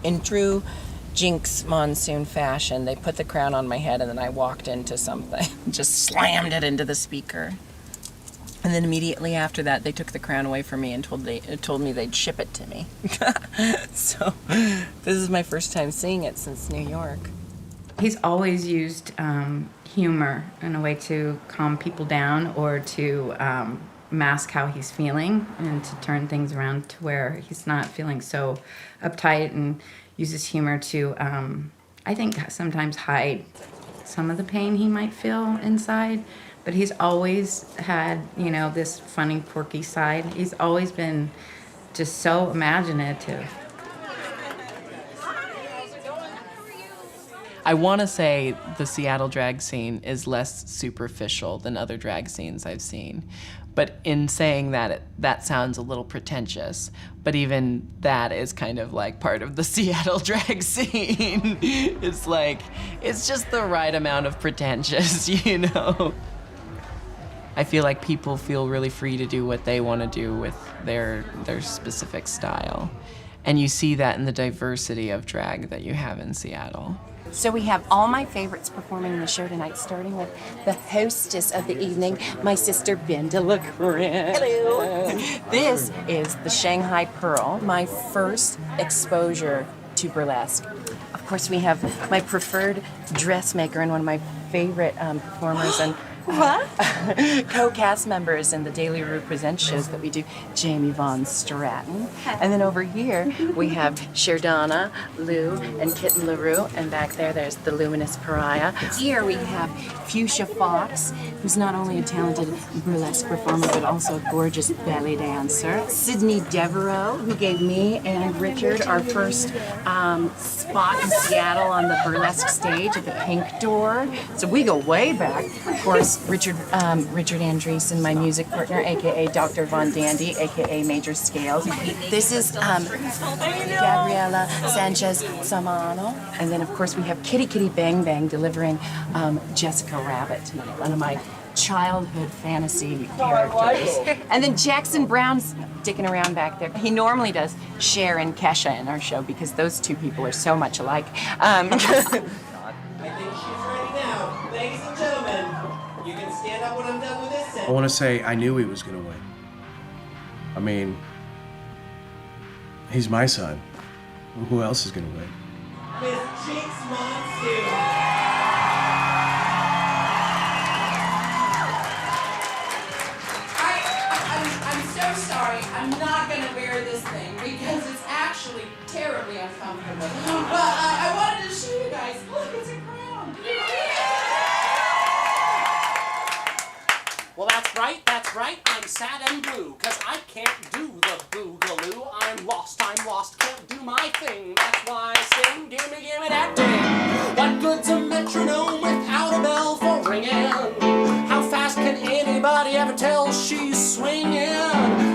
In true Jinkx Monsoon fashion, they put the crown on my head and then I walked into something, just slammed it into the speaker. And then immediately after that, they took the crown away from me and told me they'd ship it to me. So this is my first time seeing it since New York. He's always used humor in a way to calm people down or to mask how he's feeling and to turn things around to where he's not feeling so uptight, and uses humor to, I think, sometimes hide some of the pain he might feel inside. But he's always had, you know, this funny, quirky side. He's always been just so imaginative. I want to say the Seattle drag scene is less superficial than other drag scenes I've seen. But in saying that, that sounds a little pretentious. But even that is kind of like part of the Seattle drag scene. It's like, it's just the right amount of pretentious, you know? I feel like people feel really free to do what they want to do with their specific style. And you see that in the diversity of drag that you have in Seattle. So we have all my favorites performing in the show tonight, starting with the hostess of the evening, my sister Binda LaCreme. Hello. This is the Shanghai Pearl, my first exposure to burlesque. Of course, we have my preferred dressmaker and one of my favorite performers and what? Co-cast members in the Daily Rue Presents shows that we do, Jamie Von Stratton. And then over here, we have Sherdana, Lou, and Kitten LaRue. And back there's the luminous pariah. Here we have Fuchsia Fox, who's not only a talented burlesque performer, but also a gorgeous belly dancer. Sydney Devereaux, who gave me and Richard our first spot in Seattle on the burlesque stage at the Pink Door. So we go way back. Of course, Richard Andreessen, my music partner, aka Dr. Von Dandy, aka Major Scales. This is Gabriela Sanchez Samano. And then, of course, we have Kitty Kitty Bang Bang delivering Jessica Rabbit tonight, one of my childhood fantasy characters. And then Jackson Brown's sticking around back there. He normally does Cher and Kesha in our show because those two people are so much alike. I think she's ready now. Ladies and gentlemen, you can stand up when I'm done with this set. I want to say I knew he was going to win. I mean, he's my son. Who else is going to win? Miss Jinkx Monsoon. I'm so sorry. I'm not going to wear this thing because it's actually terribly uncomfortable. But I wanted to show you guys. Look, it's a crown. Well, that's right, I'm sad and blue, cause I can't do the boogaloo. I'm lost, can't do my thing, that's why I sing, gimme that ding. What good's a metronome without a bell for ringing? How fast can anybody ever tell she's swinging?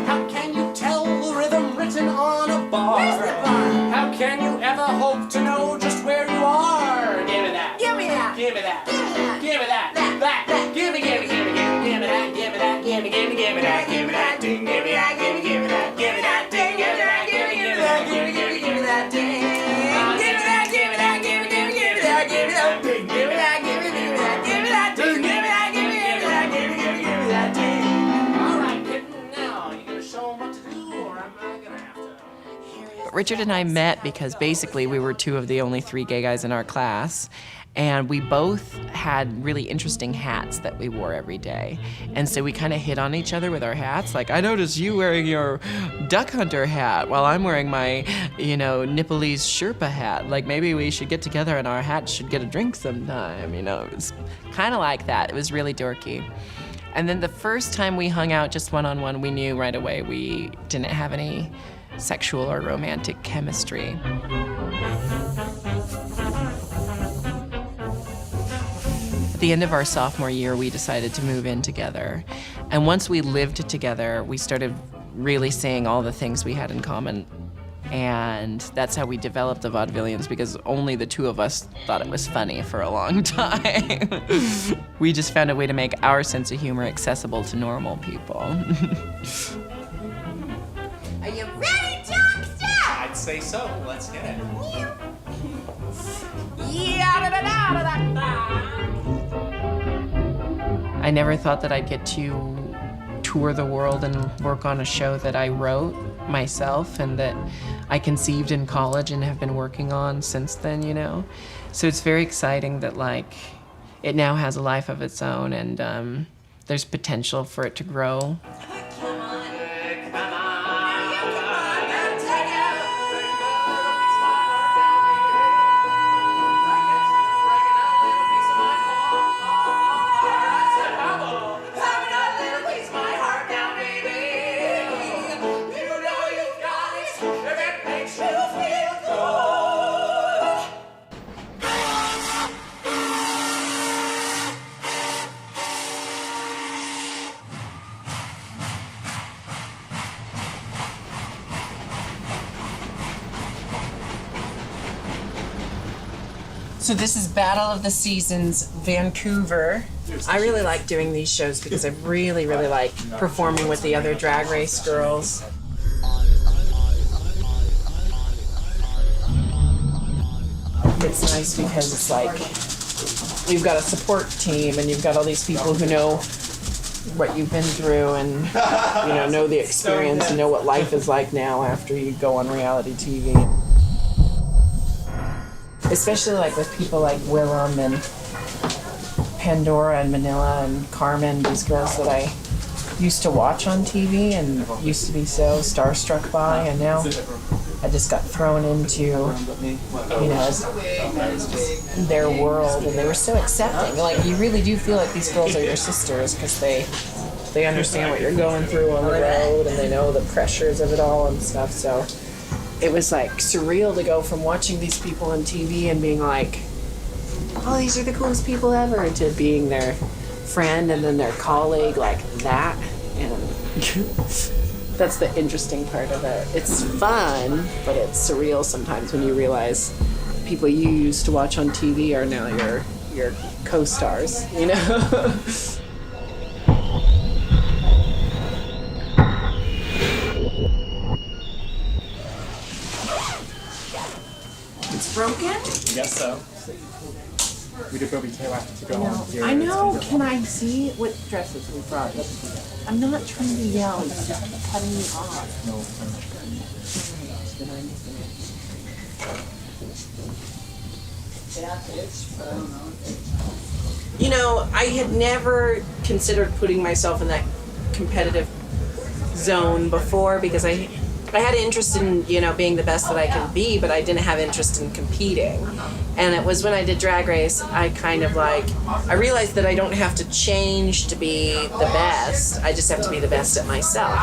How can you tell the rhythm written on a bar? Where's the bar? How can you ever hope to know just where you are? Give me that. Give me that. Give me that. Give me that. Give me that. That. Give me that. Give me that. Give me that. Give me that. Give me that. Ding. Give me that. Give me that. Give me that. Ding. Give me that. Give me that. Give me that. Ding. Give me that. Give me that. Give me that. Give me that. Ding. Give me that. Give me that. Give me that. Ding. Give me that. Give me that. Give me that. Ding. All right, kitten. Now you gonna show them what to do, or am I gonna have to? But Richard and I met because basically we were two of the only 3 gay guys in our class. And we both had really interesting hats that we wore every day. And so we kind of hit on each other with our hats. Like, I noticed you wearing your duck hunter hat while I'm wearing my, Nepalese Sherpa hat. Like, maybe we should get together and our hats should get a drink sometime, It's kind of like that. It was really dorky. And then the first time we hung out just one-on-one, we knew right away we didn't have any sexual or romantic chemistry. At the end of our sophomore year, we decided to move in together. And once we lived together, we started really seeing all the things we had in common. And that's how we developed the Vaudevillians, because only the 2 of us thought it was funny for a long time. We just found a way to make our sense of humor accessible to normal people. Are you ready, Jinkx? I'd say say so. Let's hit it. I never thought that I'd get to tour the world and work on a show that I wrote myself and that I conceived in college and have been working on since then, you know? So it's very exciting that, like, it now has a life of its own and there's potential for it to grow. So this is Battle of the Seasons, Vancouver. I really like doing these shows because I really, really like performing with the other Drag Race girls. It's nice because it's like you've got a support team and you've got all these people who know what you've been through and know the experience and know what life is like now after you go on reality TV. Especially like with people like Willem and Pandora and Manila and Carmen, these girls that I used to watch on TV and used to be so starstruck by, and now I just got thrown into, their world, and they were so accepting. Like, you really do feel like these girls are your sisters because they understand what you're going through on the road and they know the pressures of it all and stuff, so it was like surreal to go from watching these people on TV and being like, oh, these are the coolest people ever, to being their friend and then their colleague like that. And that's the interesting part of it. It's fun, but it's surreal sometimes when you realize people you used to watch on TV are now your co-stars, you know? It's broken? I guess so. We did Bobby Taylor to go on. I know. Can I see what dresses we brought? I'm not trying to yell. It's just cutting me off. No. You know, I had never considered putting myself in that competitive zone before because I had interest in, being the best that I can be, but I didn't have interest in competing. And it was when I did Drag Race, I realized that I don't have to change to be the best. I just have to be the best at myself.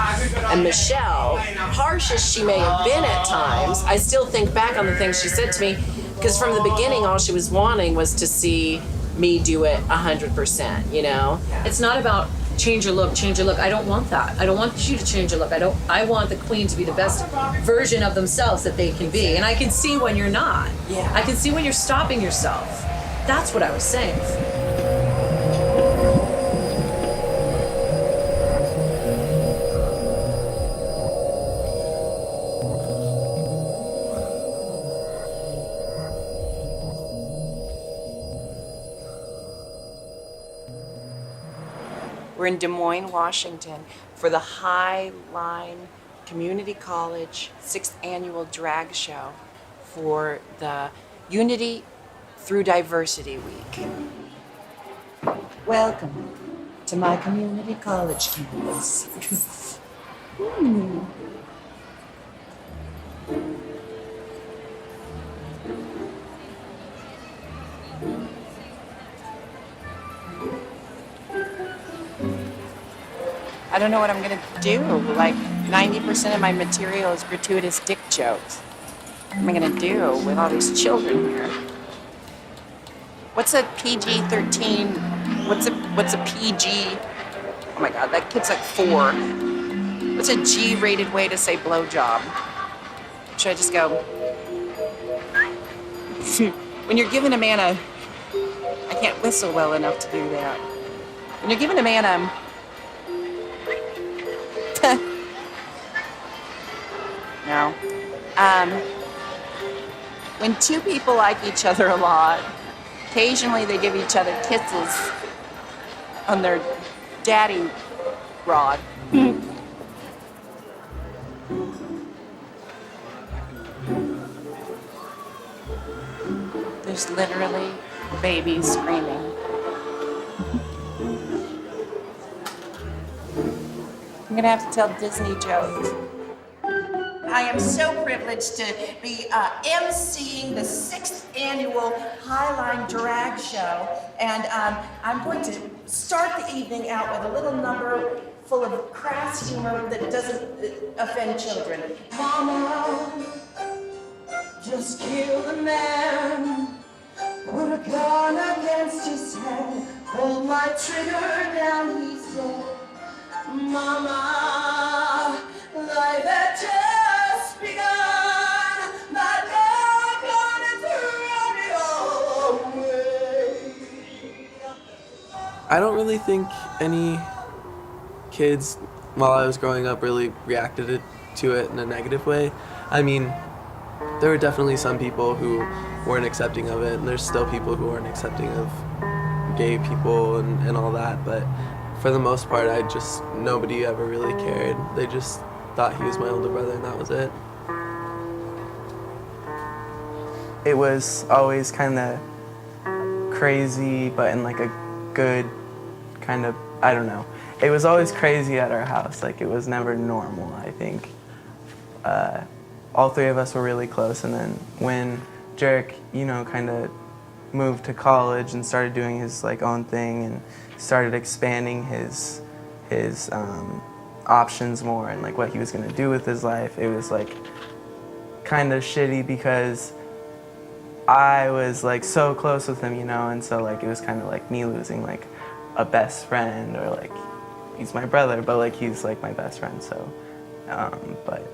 And Michelle, harsh as she may have been at times, I still think back on the things she said to me, because from the beginning, all she was wanting was to see me do it 100%, It's not about change your look. I don't want that. I don't want you to change your look. I want the queen to be the best version of themselves that they can be. And I can see when you're not. Yeah. I can see when you're stopping yourself. That's what I was saying. We're in Des Moines, Washington for the High Line Community College 6th Annual Drag Show for the Unity Through Diversity Week. Welcome to my community college campus. I don't know what I'm gonna do. Like 90% of my material is gratuitous dick jokes. What am I gonna do with all these children here? What's a PG-13? What's a PG? Oh my God, that kid's like 4. What's a G-rated way to say blowjob? Should I just go? When you're giving a man I can't whistle well enough to do that. When you're giving a man no. When two people like each other a lot, occasionally they give each other kisses on their daddy rod. There's literally babies screaming. I'm gonna have to tell Disney jokes. I am so privileged to be emceeing the 6th annual Highline Drag Show, and I'm going to start the evening out with a little number full of crass humor that doesn't offend children. Mama, just kill the man, put a gun against his head, hold my trigger down, he said. Mama, life had just begun, but now I'm gonna throw it all away. I don't really think any kids, while I was growing up, really reacted to it in a negative way. I mean, there were definitely some people who weren't accepting of it, and there's still people who aren't accepting of gay people and all that, but for the most part, nobody ever really cared. They just thought he was my older brother and that was it. It was always kind of crazy, but in like a good kind of, I don't know. It was always crazy at our house. Like, it was never normal, I think. All three of us were really close, and then when Jinkx, kind of moved to college and started doing his like own thing and started expanding his options more and like what he was gonna do with his life, it was like kind of shitty because I was like so close with him, and so like it was kind of like me losing like a best friend, or like he's my brother, but like he's like my best friend. So, but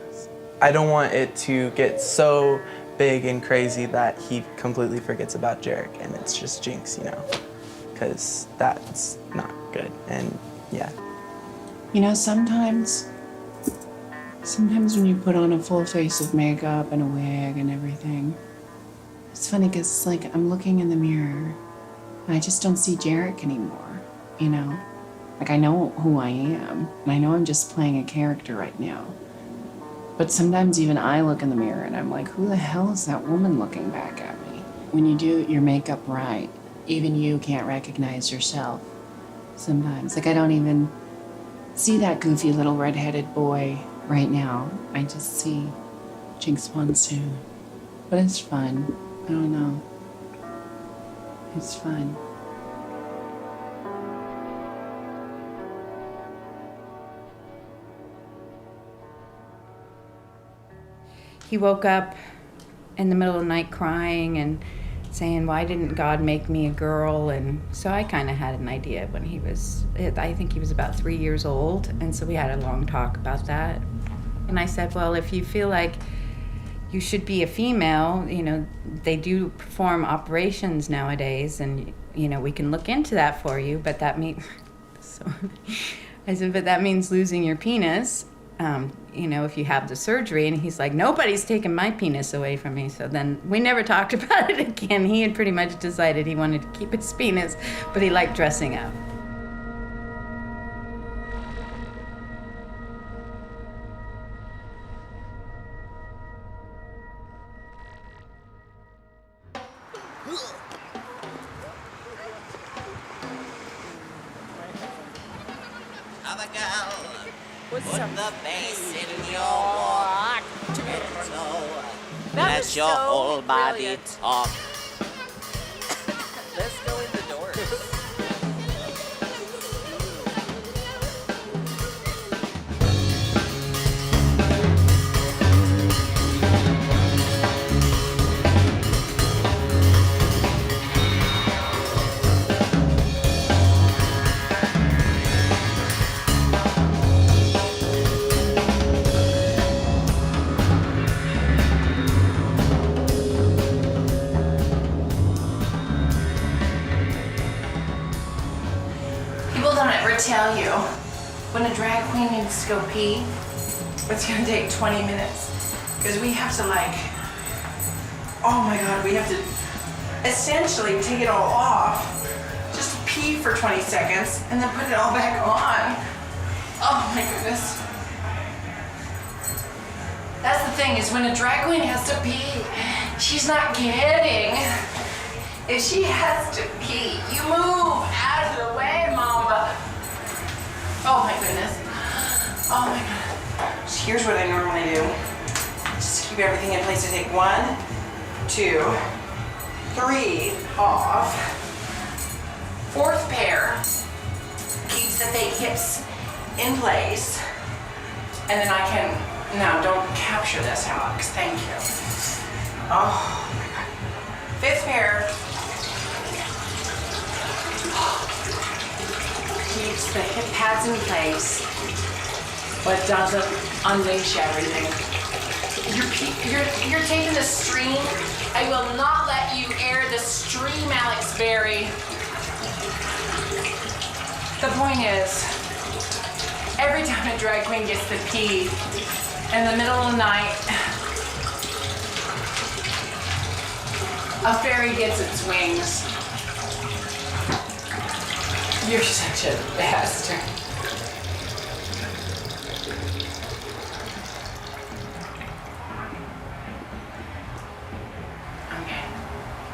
I don't want it to get so big and crazy that he completely forgets about Jinkx and it's just Jinkx, because that's not good. And yeah. Sometimes when you put on a full face of makeup and a wig and everything, it's funny because it's like I'm looking in the mirror and I just don't see Jinkx anymore, Like, I know who I am, and I know I'm just playing a character right now. But sometimes even I look in the mirror and I'm like, who the hell is that woman looking back at me? When you do your makeup right, even you can't recognize yourself sometimes. Like, I don't even see that goofy little redheaded boy right now. I just see Jinkx Monsoon. But it's fun. I don't know. It's fun. He woke up in the middle of the night crying and saying, why didn't God make me a girl? And so I kind of had an idea when I think he was about 3 years old. And so we had a long talk about that. And I said, well, if you feel like you should be a female, they do perform operations nowadays, and, we can look into that for you, but that means, I said, but that means losing your penis. If you have the surgery. And he's like, nobody's taken my penis away from me. So then we never talked about it again. He had pretty much decided he wanted to keep his penis, but he liked dressing up. Put the bass in your torso. Let your whole body talk. Let's go in the doors. Tell you, when a drag queen needs to go pee, it's gonna take 20 minutes because we have to Oh my God, we have to essentially take it all off, just pee for 20 seconds, and then put it all back on. Oh my goodness. That's the thing, is when a drag queen has to pee, she's not kidding. If she has to pee, you move out of the way, mama. Oh my goodness. Oh my God. So here's what I normally do. Just keep everything in place. I take 1, 2, 3 off. 4th pair keeps the fake hips in place. And then I can, no, don't capture this, Alex. Thank you. Oh my God. 5th pair keeps the hip pads in place, but doesn't unleash everything. You're taking the stream. I will not let you air the stream, Alex Berry. The point is, every time a drag queen gets to pee in the middle of the night, a fairy gets its wings. You're such a bastard. Okay,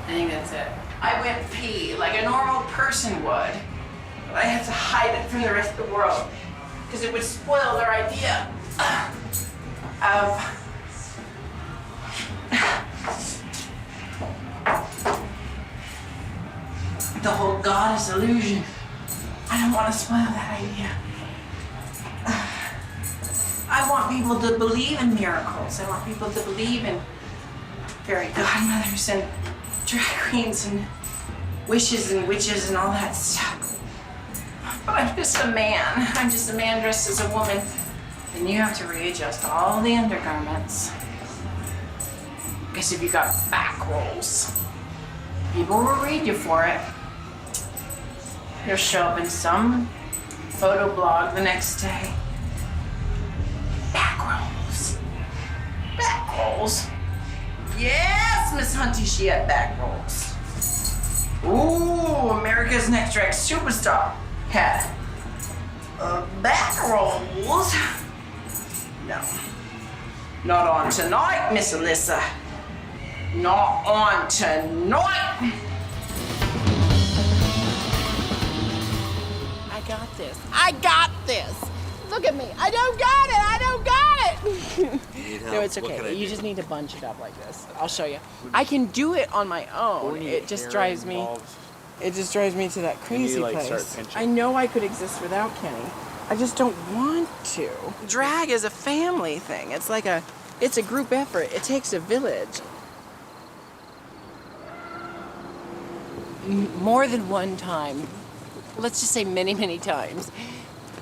I think that's it. I went pee like a normal person would, but I had to hide it from the rest of the world because it would spoil their idea of the whole goddess illusion. I don't want to spoil that idea. I want people to believe in miracles. I want people to believe in fairy godmothers and drag queens and wishes and witches and all that stuff. But I'm just a man. I'm just a man dressed as a woman. And you have to readjust all the undergarments. Because if you got back rolls, people will read you for it. You'll show up in some photo blog the next day. Back rolls. Back rolls. Yes, Miss Hunty, she had back rolls. Ooh, America's Next Drag Superstar had back rolls. No, not on tonight, Miss Alyssa. Not on tonight. I got this. I got this. Look at me. I don't got it. I don't got it. No, it's okay. You just need to bunch it up like this. I'll show you. I can do it on my own. It just drives me. It just drives me to that crazy place. I know I could exist without Kenny. I just don't want to. Drag is a family thing. It's like it's a group effort. It takes a village. More than one time, let's just say many, many times,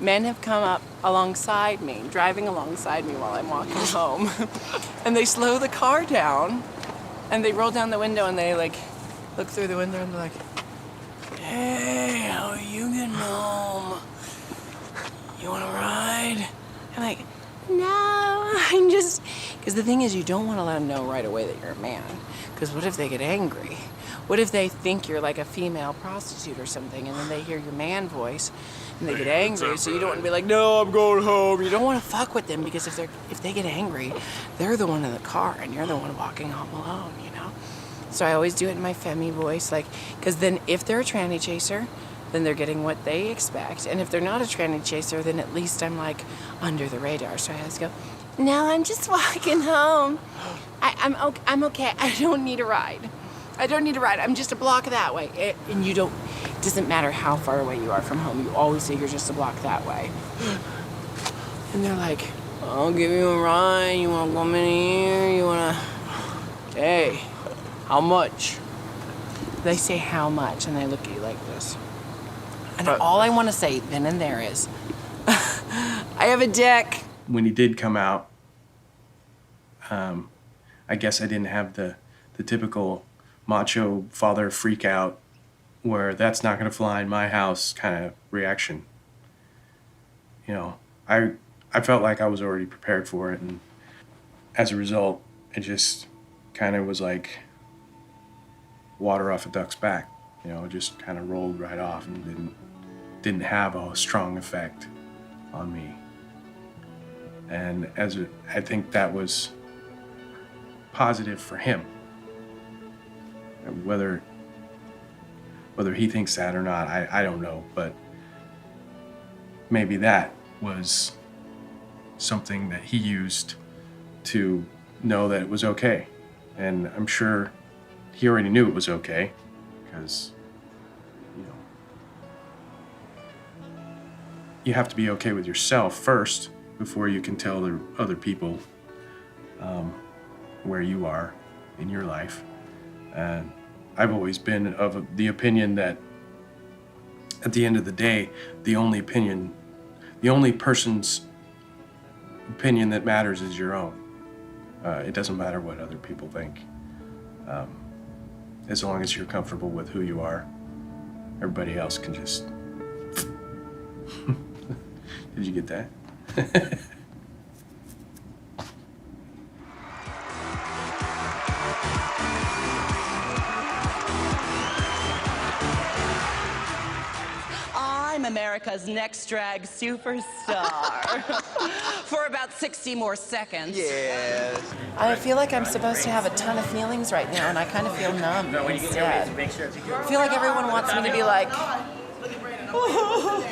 men have come up alongside me, driving alongside me while I'm walking home, and they slow the car down, and they roll down the window, and they like look through the window, and they're like, "Hey, how are you getting home? You want to ride?" I'm like, "No, I'm just..." Because the thing is, you don't want to let them know right away that you're a man, because what if they get angry? What if they think you're like a female prostitute or something, and then they hear your man voice and they get angry? So you don't want to be like, "No, I'm going home." You don't want to fuck with them, because if they get angry, they're the one in the car and you're the one walking home alone, you know? So I always do it in my femi voice, like, because then if they're a tranny chaser, then they're getting what they expect. And if they're not a tranny chaser, then at least I'm like under the radar. So I always go, "No, I'm just walking home. I'm okay. I don't need a ride. I don't need a ride. I'm just a block that way." And you don't, it doesn't matter how far away you are from home. You always say you're just a block that way. And they're like, "I'll give you a ride. You want to come in here? You want to..." "Hey, how much?" They say how much, and they look at you like this. And all I want to say then and there is, "I have a dick." When he did come out, I guess I didn't have the typical macho father freak out where that's not going to fly in my house kind of reaction. You know, I felt like I was already prepared for it, and as a result, it just kind of was like, water off a duck's back. You know, it just kind of rolled right off and didn't have a strong effect on me. And I think that was positive for him. Whether he thinks that or not, I don't know, but maybe that was something that he used to know that it was okay. And I'm sure he already knew it was okay, because, you know, you have to be okay with yourself first before you can tell the other people where you are in your life. And I've always been of the opinion that at the end of the day, the only person's opinion that matters is your own. It doesn't matter what other people think. As long as you're comfortable with who you are, everybody else can just... Did you get that? I'm America's next drag superstar. For about 60 more seconds. Yes. I feel like I'm supposed to have a ton of feelings right now, and I kind of feel numb instead. I feel like everyone wants me to be like, oh,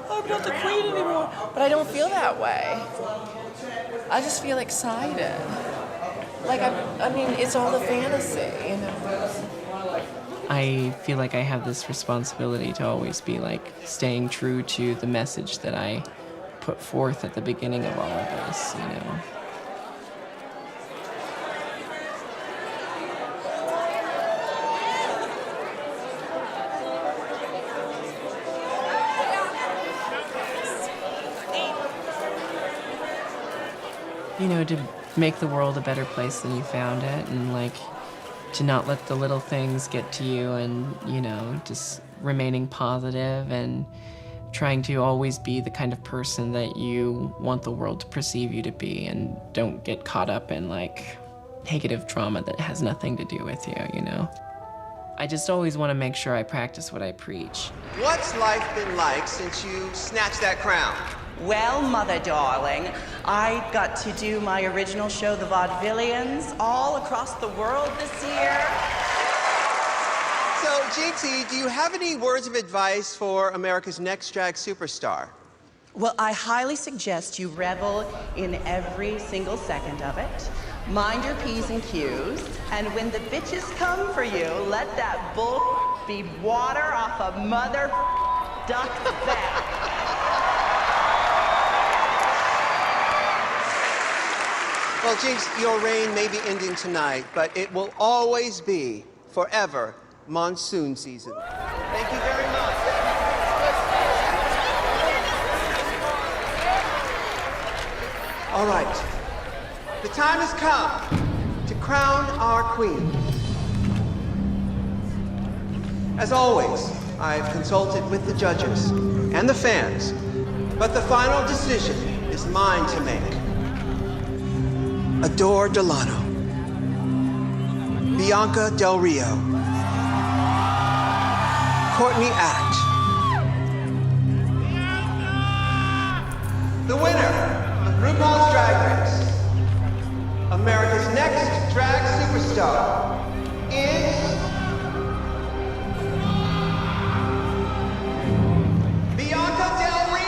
I'm not the queen anymore. But I don't feel that way. I just feel excited. Like, I mean, it's all a fantasy, you know? I feel like I have this responsibility to always be like staying true to the message that I put forth at the beginning of all of this, you know. You know, to make the world a better place than you found it, and like to not let the little things get to you, and, you know, just remaining positive and trying to always be the kind of person that you want the world to perceive you to be, and don't get caught up in like negative trauma that has nothing to do with you, you know? I just always want to make sure I practice what I preach. What's life been like since you snatched that crown? Well, mother darling, I got to do my original show, The Vaudevillians, all across the world this year. So, Jinkx, do you have any words of advice for America's next drag superstar? Well, I highly suggest you revel in every single second of it. Mind your P's and Q's, and when the bitches come for you, let that bull be water off a mother duck's back. Well, Jinkx, your reign may be ending tonight, but it will always be, forever, monsoon season. Thank you very much. All right. The time has come to crown our queen. As always, I've consulted with the judges and the fans, but the final decision is mine to make. Adore Delano, Bianca Del Rio, Courtney Act. The winner of RuPaul's Drag Race, America's next drag superstar, is Bianca Del Rio.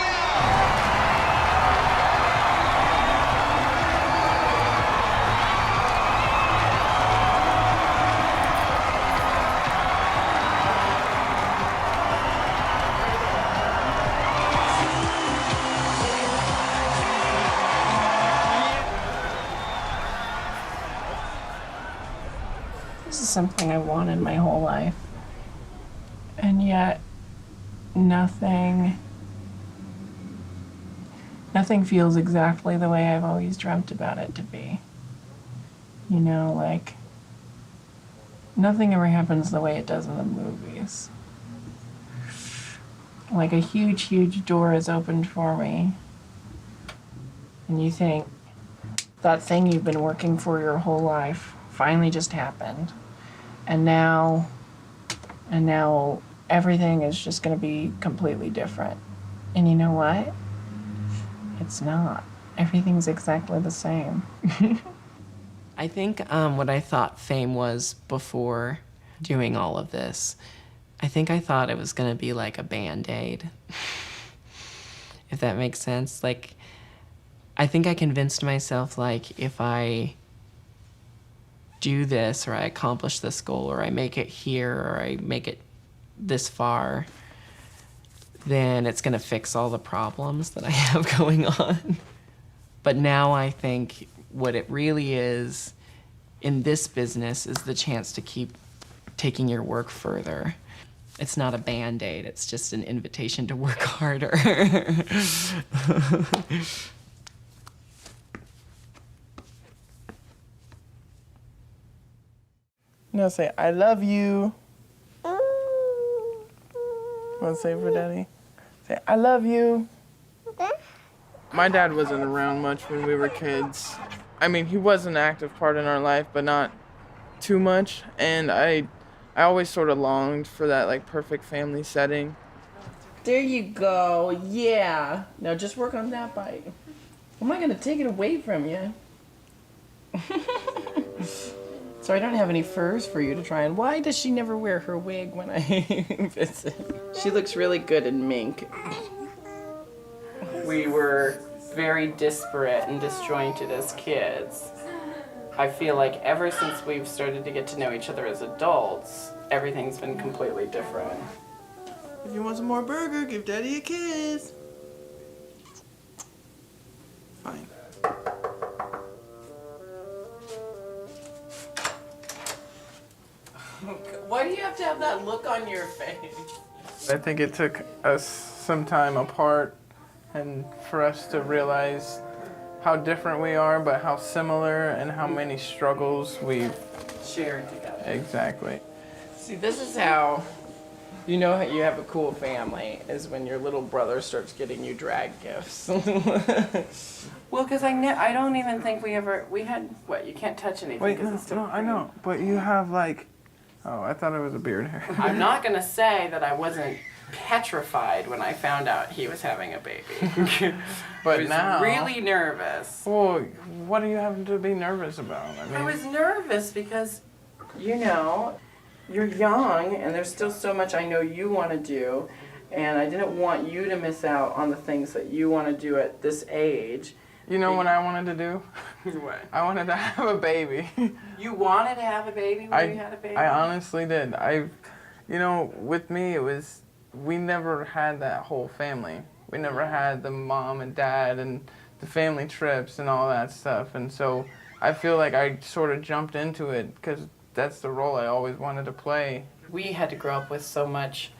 This is something I wanted my whole life. And yet, nothing feels exactly the way I've always dreamt about it to be. You know, like, nothing ever happens the way it does in the movies. Like, a huge, huge door is opened for me. And you think, that thing you've been working for your whole life finally just happened. And now everything is just going to be completely different. And you know what? It's not. Everything's exactly the same. I think what I thought fame was before doing all of this, I think I thought it was gonna be like a Band-Aid, if that makes sense. Like, I think I convinced myself, like, if I do this, or I accomplish this goal, or I make it here, or I make it this far, then it's gonna fix all the problems that I have going on. But now I think what it really is in this business is the chance to keep taking your work further. It's not a Band-Aid, it's just an invitation to work harder. Now say, I love you. Want to say it for Daddy? Say, I love you. My dad wasn't around much when we were kids. I mean, he was an active part in our life, but not too much. And I always sort of longed for that, like, perfect family setting. There you go. Yeah. Now just work on that bite. Am I going to take it away from you? So I don't have any furs for you to try on. Why does she never wear her wig when I visit? She looks really good in mink. We were very disparate and disjointed as kids. I feel like ever since we've started to get to know each other as adults, everything's been completely different. If you want some more burger, give Daddy a kiss. Fine. Why do you have to have that look on your face? I think it took us some time apart and for us to realize how different we are, but how similar and how many struggles we've shared together. Exactly. See, this is how you know you have a cool family, is when your little brother starts getting you drag gifts. Well, because I don't even think we had, what, you can't touch anything. Wait, no, I know, but you have like, oh, I thought it was a beard hair. I'm not going to say that I wasn't petrified when I found out he was having a baby. But I was now really nervous. Well, what are you having to be nervous about? I was nervous because, you know, you're young and there's still so much I know you want to do, and I didn't want you to miss out on the things that you want to do at this age. You know what I wanted to do? What? I wanted to have a baby. You wanted to have a baby when you had a baby? I honestly did. You know, with me it was, we never had that whole family. We never had the mom and dad and the family trips and all that stuff. And so I feel like I sort of jumped into it because that's the role I always wanted to play. We had to grow up with so much,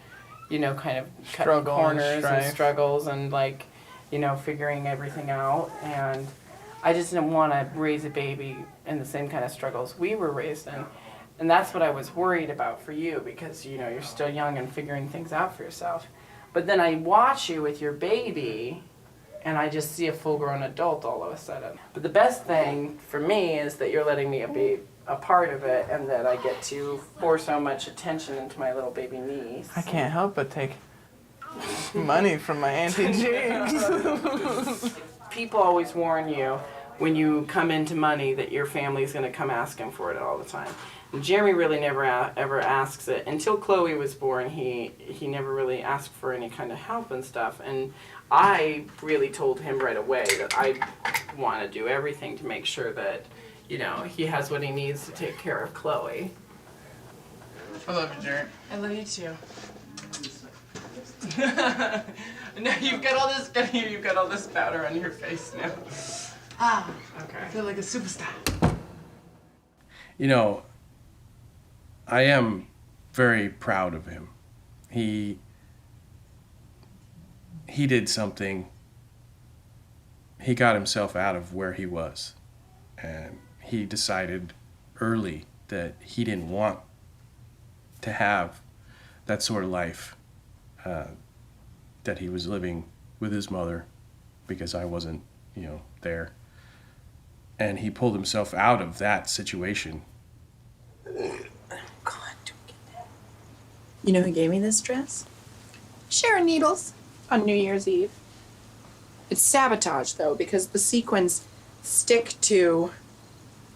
you know, kind of cutting corners and struggles and, like, you know, figuring everything out. And I just didn't want to raise a baby in the same kind of struggles we were raised in. And that's what I was worried about for you, because, you know, you're still young and figuring things out for yourself. But then I watch you with your baby, and I just see a full-grown adult all of a sudden. But the best thing for me is that you're letting me be a part of it, and that I get to pour so much attention into my little baby niece. I can't help but take money from my Auntie Jinkx. People always warn you when you come into money that your family's going to come asking for it all the time. And Jeremy really never ever asks it. Until Chloe was born, he never really asked for any kind of help and stuff. And I really told him right away that I want to do everything to make sure that, you know, he has what he needs to take care of Chloe. I love you, Jerry. I love you too. No, you've got all this powder on your face now. Ah, okay. I feel like a superstar. You know, I am very proud of him. He did something. He got himself out of where he was, and he decided early that he didn't want to have that sort of life that he was living with his mother, because I wasn't, you know, there. And he pulled himself out of that situation. God. You know who gave me this dress? Sharon Needles on New Year's Eve. It's sabotage though, because the sequins stick to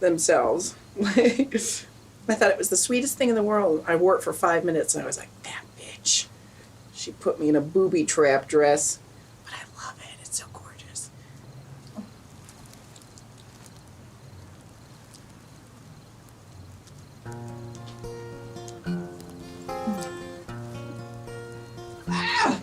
themselves. I thought it was the sweetest thing in the world. I wore it for 5 minutes and I was like, that bitch. She put me in a booby trap dress. But I love it. It's so gorgeous. Ah!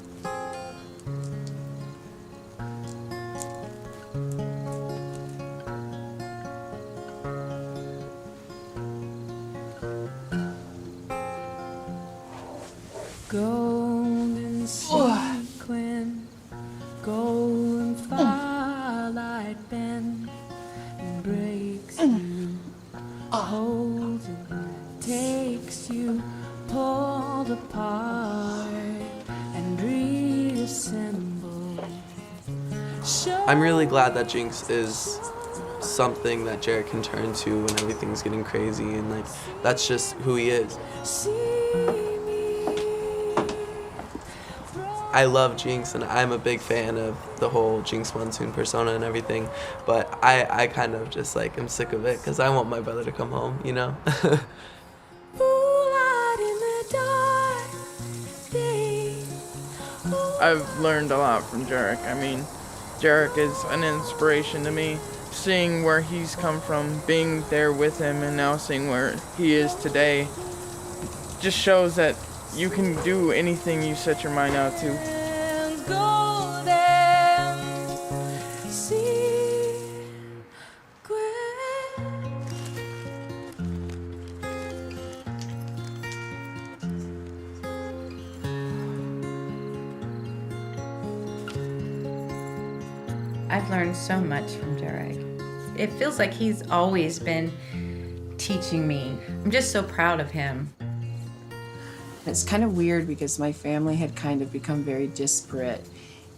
Golden sequin, golden firelight bend, and breaks you, holds you, takes you, pulled apart, and reassembled. I'm really glad that Jinkx is something that Jarek can turn to when everything's getting crazy, and like that's just who he is. I love Jinkx and I'm a big fan of the whole Jinkx Monsoon persona and everything, but I kind of just like am sick of it because I want my brother to come home, you know? I've learned a lot from Jarek. I mean, Jarek is an inspiration to me. Seeing where he's come from, being there with him, and now seeing where he is today, just shows that you can do anything you set your mind out to. I've learned so much from Jarek. It feels like he's always been teaching me. I'm just so proud of him. It's kind of weird because my family had kind of become very disparate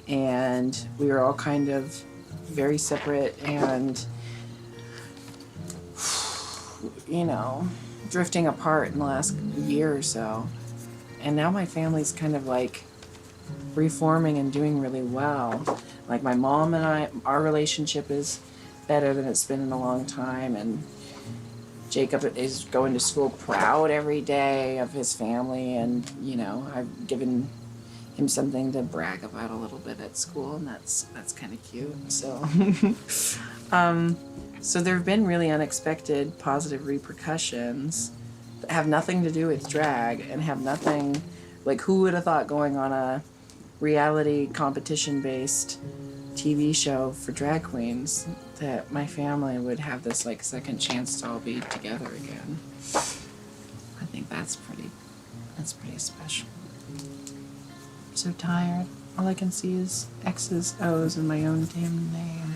and we were all kind of very separate and, you know, drifting apart in the last year or so. And now my family's kind of like reforming and doing really well. Like my mom and I, our relationship is better than it's been in a long time, and Jacob is going to school proud every day of his family, and you know, I've given him something to brag about a little bit at school, and that's kind of cute. So so there have been really unexpected positive repercussions that have nothing to do with drag and have nothing, like who would have thought going on a reality competition based TV show for drag queens that my family would have this like second chance to all be together again. I think that's pretty special. I'm so tired. All I can see is X's, O's, and my own damn name.